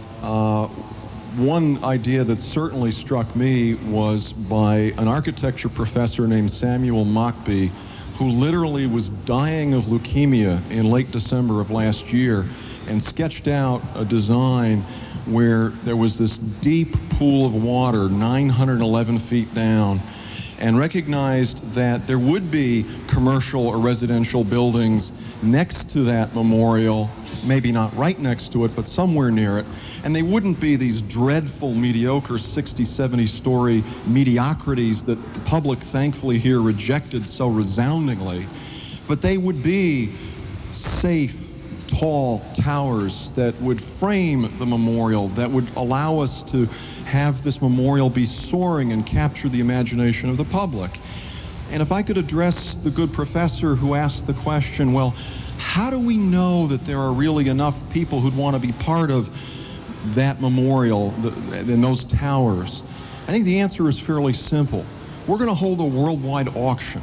one idea that certainly struck me was by an architecture professor named Samuel Mockbee, who literally was dying of leukemia in late December of last year, and sketched out a design where there was this deep pool of water 911 feet down, and recognized that there would be commercial or residential buildings next to that memorial, maybe not right next to it, but somewhere near it, and they wouldn't be these dreadful, mediocre 60, 70-story mediocrities that the public thankfully here rejected so resoundingly, but they would be safe, tall towers that would frame the memorial, that would allow us to have this memorial be soaring and capture the imagination of the public. And if I could address the good professor who asked the question, well, how do we know that there are really enough people who'd want to be part of that memorial in those towers? I think the answer is fairly simple. We're going to hold a worldwide auction,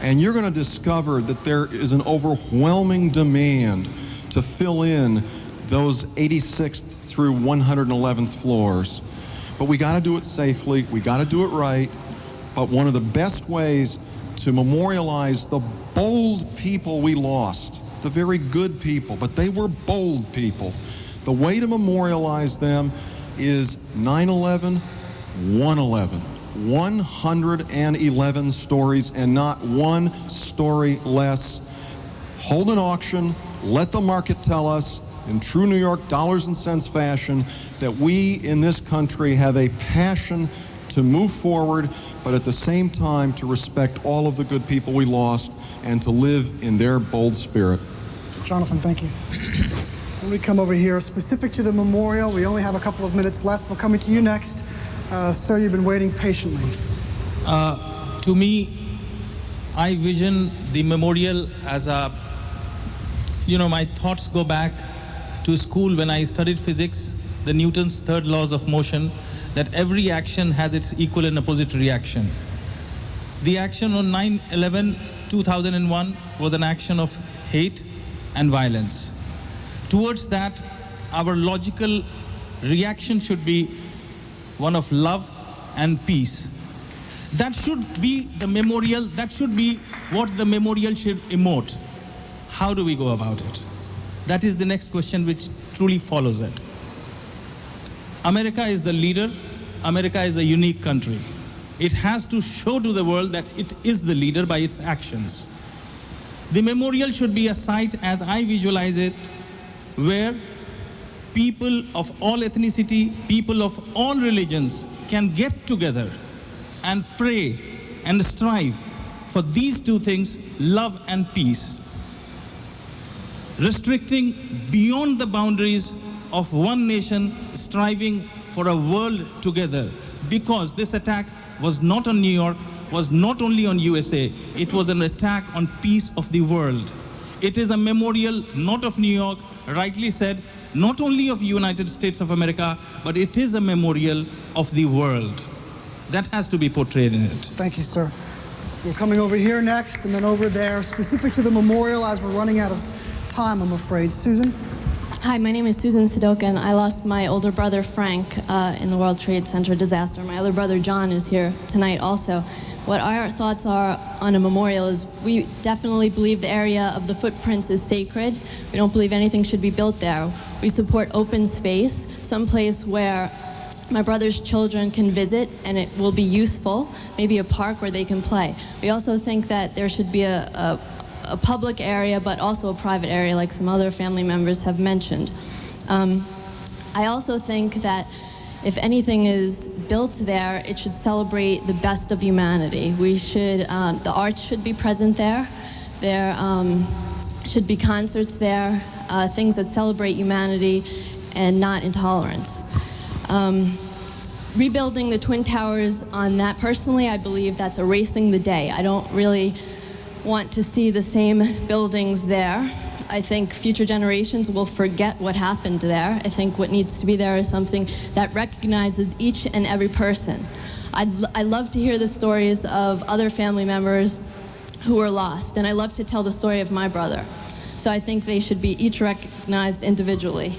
and you're going to discover that there is an overwhelming demand to fill in those 86th through 111th floors. But we got to do it safely, we got to do it right, but one of the best ways to memorialize the bold people we lost, the very good people, but they were bold people, the way to memorialize them is 9/11, 1/11. 111 stories and not one story less. Hold an auction, let the market tell us, in true New York dollars and cents fashion, that we in this country have a passion to move forward, but at the same time to respect all of the good people we lost and to live in their bold spirit. Jonathan, thank you. When we come over here, specific to the memorial, we only have a couple of minutes left. We're coming to you next. Sir, you've been waiting patiently. To me, I vision the memorial as a, my thoughts go back to school when I studied physics, the Newton's third laws of motion, that every action has its equal and opposite reaction. The action on 9/11/2001 was an action of hate and violence. Towards that, our logical reaction should be one of love and peace. That should be the memorial, that should be what the memorial should emote. How do we go about it? That is the next question which truly follows it. America is the leader. America is a unique country. It has to show to the world that it is the leader by its actions. The memorial should be a site, as I visualize it, where people of all ethnicity, people of all religions can get together and pray and strive for these two things, love and peace. Restricting beyond the boundaries of one nation, striving for a world together. Because this attack was not on New York, was not only on USA, it was an attack on peace of the world. It is a memorial not of New York, rightly said, not only of United States of America, but it is a memorial of the world. That has to be portrayed in it. Thank you, sir. We're coming over here next and then over there, specific to the memorial as we're running out of time, I'm afraid. Susan? Hi, my name is Susan Sadokin. I lost my older brother, Frank, in the World Trade Center disaster. My other brother, John, is here tonight also. What our thoughts are on a memorial is we definitely believe the area of the footprints is sacred. We don't believe anything should be built there. We support open space, someplace where my brother's children can visit and it will be useful, maybe a park where they can play. We also think that there should be a public area, but also a private area, like some other family members have mentioned. I also think that if anything is built there, it should celebrate the best of humanity. We should, the arts should be present there. There should be concerts there, things that celebrate humanity and not intolerance. Rebuilding the Twin Towers, on that personally, I believe that's erasing the day. I don't really want to see the same buildings there. I think future generations will forget what happened there. I think what needs to be there is something that recognizes each and every person. I love to hear the stories of other family members who were lost, and I love to tell the story of my brother. So I think they should be each recognized individually.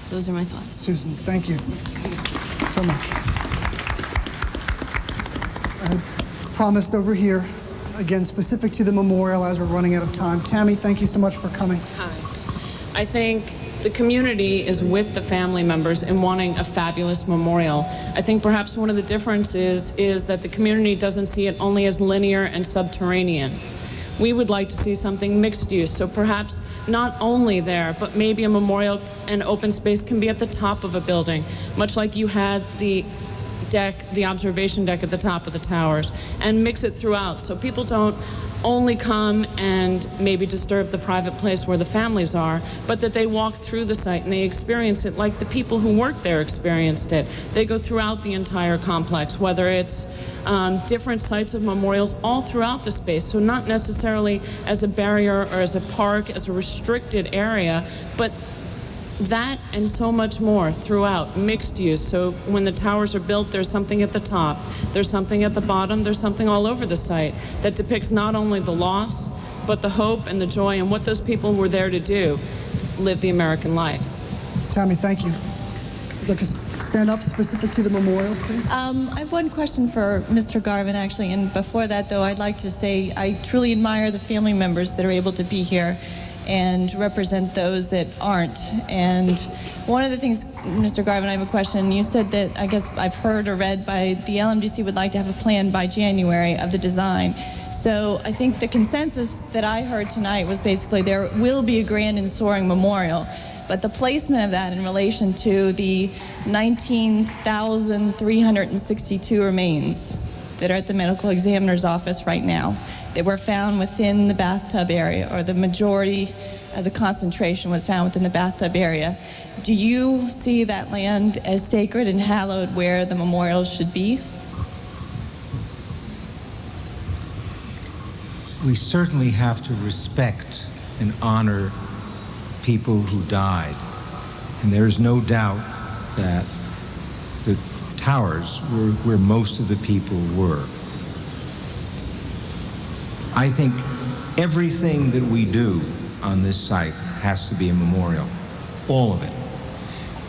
Those are my thoughts. Susan, thank you so much. I promised over here, again, specific to the memorial as we're running out of time. Tammy, thank you so much for coming. Hi. I think the community is with the family members in wanting a fabulous memorial. I think perhaps one of the differences is that the community doesn't see it only as linear and subterranean. We would like to see something mixed use, so perhaps not only there, but maybe a memorial and open space can be at the top of a building, much like you had the deck, the observation deck at the top of the towers, and mix it throughout so people don't only come and maybe disturb the private place where the families are, but that they walk through the site and they experience it like the people who work there experienced it. They go throughout the entire complex, whether it's different sites of memorials all throughout the space, so not necessarily as a barrier or as a park, as a restricted area, but that and so much more throughout, mixed use. So when the towers are built, there's something at the top, there's something at the bottom, there's something all over the site that depicts not only the loss, but the hope and the joy and what those people were there to do, live the American life. Tammy, thank you. Would you like to stand up specific to the memorial, please? I have one question for Mr. Garvin, actually, and before that, though, I'd like to say I truly admire the family members that are able to be here and represent those that aren't. And one of the things, Mr. Garvin, I have a question. You said that, I guess I've heard or read, by the LMDC would like to have a plan by January of the design. So I think the consensus that I heard tonight was basically there will be a grand and soaring memorial, but the placement of that in relation to the 19,362 remains that are at the medical examiner's office right now, that were found within the bathtub area, or the majority of the concentration was found within the bathtub area. Do you see that land as sacred and hallowed where the memorial should be? We certainly have to respect and honor people who died. And there's no doubt that the towers were where most of the people were. I think everything that we do on this site has to be a memorial, all of it.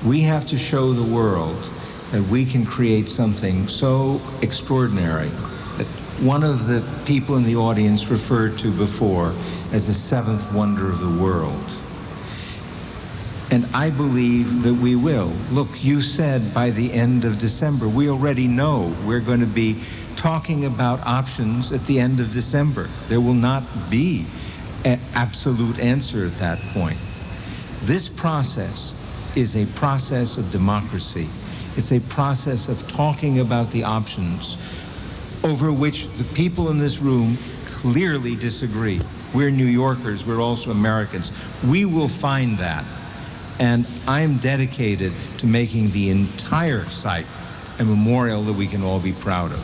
We have to show the world that we can create something so extraordinary that one of the people in the audience referred to before as the seventh wonder of the world. And I believe that we will. Look, you said by the end of December. We already know we're going to be talking about options at the end of December. There will not be an absolute answer at that point. This process is a process of democracy. It's a process of talking about the options over which the people in this room clearly disagree. We're New Yorkers, we're also Americans. We will find that. And I am dedicated to making the entire site a memorial that we can all be proud of.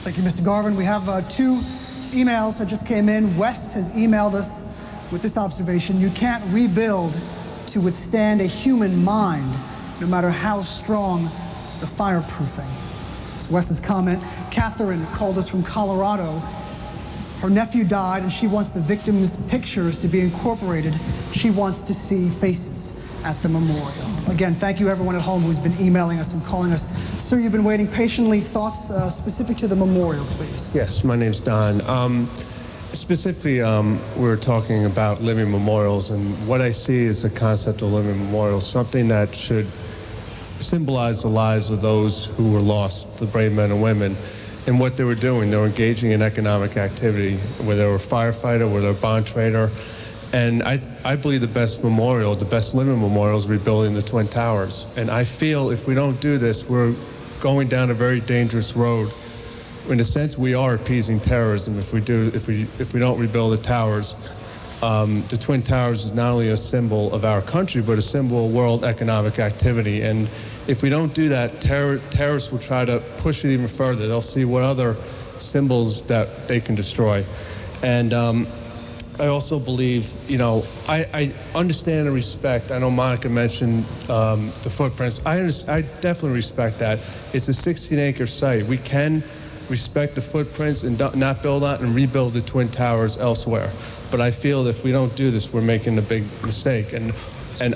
Thank you, Mr. Garvin. We have two emails that just came in. Wes has emailed us with this observation: you can't rebuild to withstand a human mind, no matter how strong the fireproofing. It's Wes's comment. Catherine called us from Colorado. Her nephew died, and she wants the victims' pictures to be incorporated. She wants to see faces at the memorial. Again, thank you everyone at home who's been emailing us and calling us. Sir, you've been waiting patiently. Thoughts specific to the memorial, please. Yes, my name's Don. Specifically, we're talking about living memorials, and what I see is the concept of living memorials, something that should symbolize the lives of those who were lost, the brave men and women, and what they were doing. They were engaging in economic activity, whether they were a firefighter, whether they were a bond trader. And I believe the best memorial, the best living memorial, is rebuilding the Twin Towers. And I feel if we don't do this, we're going down a very dangerous road. In a sense, we are appeasing terrorism if we don't rebuild the towers. The Twin Towers is not only a symbol of our country, but a symbol of world economic activity. And if we don't do that, terrorists will try to push it even further. They'll see what other symbols that they can destroy. And I also believe, you know, I understand and respect. I know Monica mentioned the footprints. I definitely respect that. It's a 16-acre site. We can respect the footprints and not build on and rebuild the Twin Towers elsewhere. But I feel that if we don't do this, we're making a big mistake. And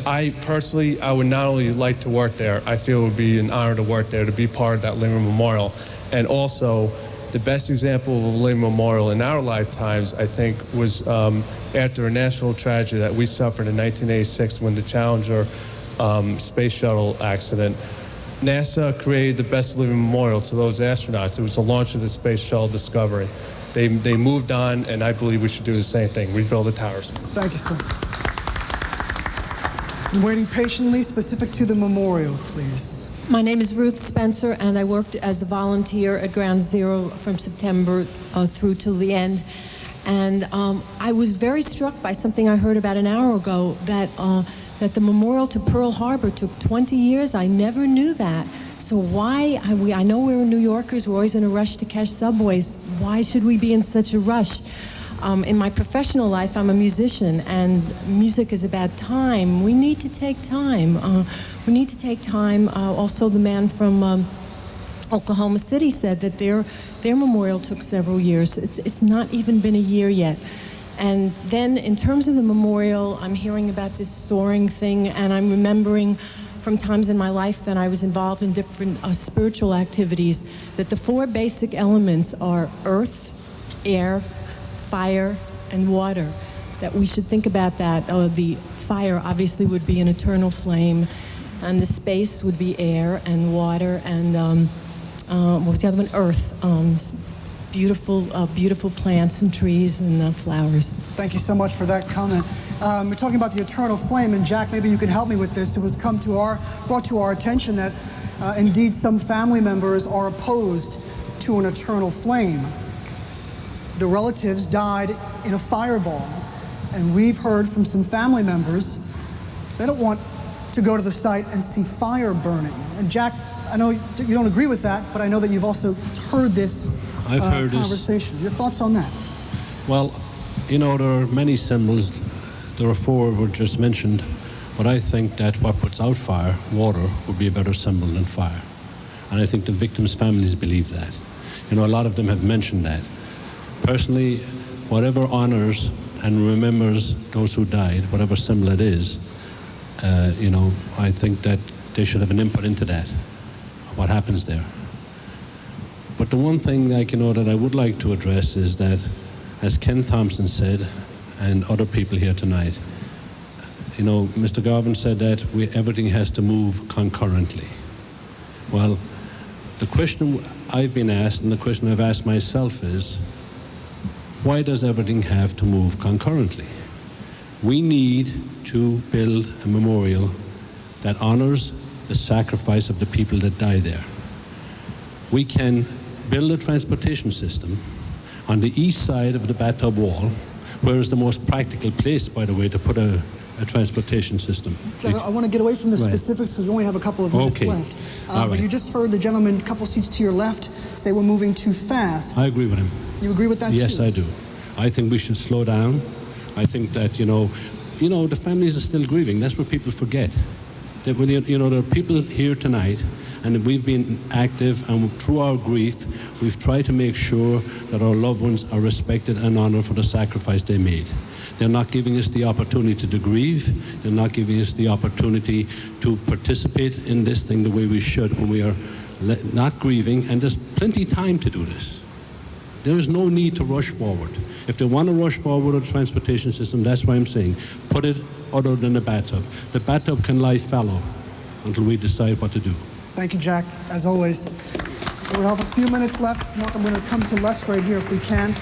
I personally, I would not only like to work there, I feel it would be an honor to work there, to be part of that living memorial. And also, the best example of a living memorial in our lifetimes, I think, was after a national tragedy that we suffered in 1986 when the Challenger space shuttle accident. NASA created the best living memorial to those astronauts. It was the launch of the Space Shuttle Discovery. They moved on, and I believe we should do the same thing, rebuild the towers. Thank you, sir. I'm waiting patiently, specific to the memorial, please. My name is Ruth Spencer, and I worked as a volunteer at Ground Zero from September through till the end. And I was very struck by something I heard about an hour ago, that the memorial to Pearl Harbor took 20 years. I never knew that. So why, I know we're New Yorkers, we're always in a rush to catch subways. Why should we be in such a rush? In my professional life, I'm a musician, and music is about time. We need to take time. We need to take time. Also, the man from Oklahoma City said that their memorial took several years. It's not even been a year yet. And then in terms of the memorial, I'm hearing about this soaring thing, and I'm remembering from times in my life that I was involved in different spiritual activities, that the four basic elements are earth, air, fire, and water, that we should think about that. The fire obviously would be an eternal flame, and the space would be air and water, and what was the other one? Earth. Beautiful plants and trees and flowers. Thank you so much for that comment. We're talking about the eternal flame, and Jack, maybe you can help me with this. It was brought to our attention that indeed some family members are opposed to an eternal flame. The relatives died in a fireball, and we've heard from some family members they don't want to go to the site and see fire burning. And Jack, I know you don't agree with that, but I know that you've also heard this conversation. Your thoughts on that? Well, you know, there are many symbols. There are four were just mentioned, but I think that what puts out fire, water, would be a better symbol than fire. And I think the victims' families believe that. You know, a lot of them have mentioned that. Personally, whatever honors and remembers those who died, whatever symbol it is, you know, I think that they should have an input into that, what happens there. But the one thing, like, you know, that I would like to address is that, as Ken Thompson said, and other people here tonight, you know, Mr. Garvin said that everything has to move concurrently. Well, the question I've been asked, and the question I've asked myself is, why does everything have to move concurrently? We need to build a memorial that honors the sacrifice of the people that died there. We can build a transportation system on the east side of the Bathtub Wall, where is the most practical place, by the way, to put a transportation system. Jack, I want to get away from the specifics because we only have a couple of minutes left. But you just heard the gentleman a couple seats to your left say we're moving too fast. I agree with him. You agree with that Yes, too? I do. I think we should slow down. I think that, you know, the families are still grieving. That's what people forget. That when, you know, there are people here tonight, and we've been active, and through our grief, we've tried to make sure that our loved ones are respected and honored for the sacrifice they made. They're not giving us the opportunity to grieve. They're not giving us the opportunity to participate in this thing the way we should when we are not grieving, and there's plenty of time to do this. There is no need to rush forward. If they want to rush forward with a transportation system, that's why I'm saying, put it other than the bathtub. The bathtub can lie fallow until we decide what to do. Thank you, Jack, as always. We have a few minutes left. Mark, I'm going to come to Les right here if we can.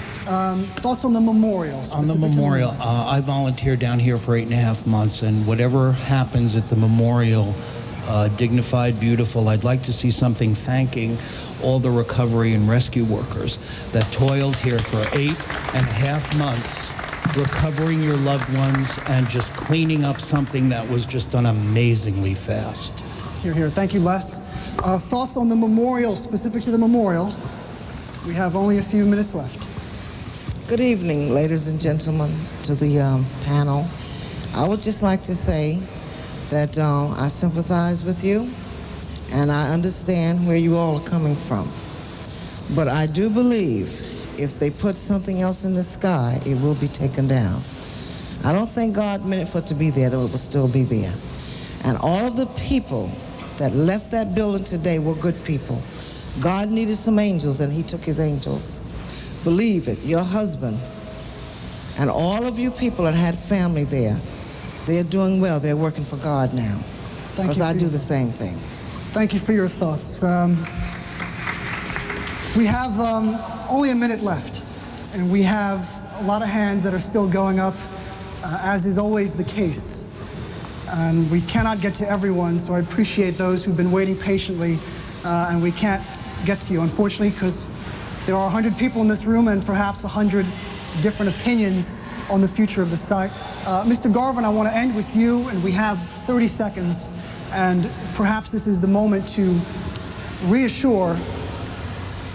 Thoughts on the memorial? On the memorial, I volunteered down here for 8.5 months, and whatever happens at the memorial, dignified, beautiful, I'd like to see something thanking all the recovery and rescue workers that toiled here for 8.5 months, recovering your loved ones and just cleaning up something that was just done amazingly fast. Here, here. Thank you, Les. Thoughts on the memorial, specific to the memorial? We have only a few minutes left. Good evening, ladies and gentlemen, to the panel. I would just like to say that I sympathize with you, and I understand where you all are coming from. But I do believe if they put something else in the sky, it will be taken down. I don't think God meant it for it to be there, though it will still be there. And all of the people that left that building today were good people. God needed some angels, and he took his angels. Believe it, your husband and all of you people that had family there, they're doing well. They're working for God now. Because I do the same thing. Thank you for your thoughts. We have only a minute left, and we have a lot of hands that are still going up, as is always the case. And we cannot get to everyone, so I appreciate those who've been waiting patiently, and we can't get to you, unfortunately, because there are 100 people in this room and perhaps 100 different opinions on the future of the site. Mr. Garvin, I want to end with you, and we have 30 seconds, and perhaps this is the moment to reassure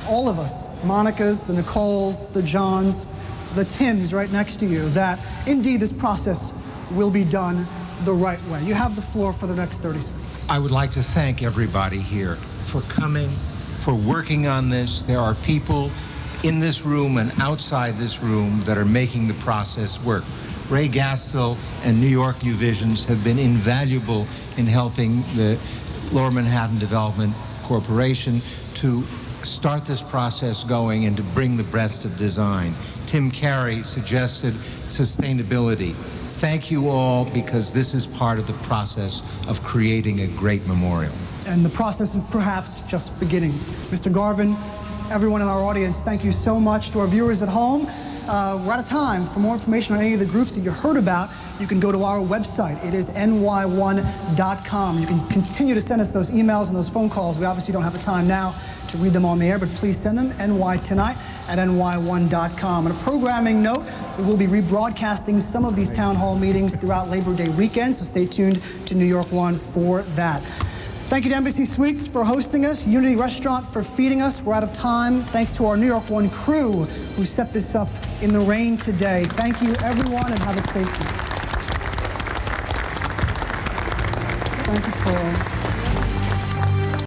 all of us, Monica's, the Nicoles, the Johns, the Tims right next to you, that indeed this process will be done the right way. You have the floor for the next 30 seconds. I would like to thank everybody here for coming, for working on this. There are people in this room and outside this room that are making the process work. Ray Gastel and New York New Visions have been invaluable in helping the Lower Manhattan Development Corporation to start this process going and to bring the best of design. Tim Carey suggested sustainability. Thank you all, because this is part of the process of creating a great memorial. And the process is perhaps just beginning. Mr. Garvin, everyone in our audience, thank you so much. To our viewers at home, we're out of time. For more information on any of the groups that you heard about, you can go to our website. It is ny1.com. You can continue to send us those emails and those phone calls. We obviously don't have the time now to read them on the air, but please send them, nytonight@ny1.com. On a programming note, we will be rebroadcasting some of these town hall meetings throughout Labor Day weekend, so stay tuned to New York One for that. Thank you to Embassy Suites for hosting us, Unity Restaurant for feeding us. We're out of time. Thanks to our New York One crew who set this up in the rain today. Thank you, everyone, and have a safe week. Thank you, Paul.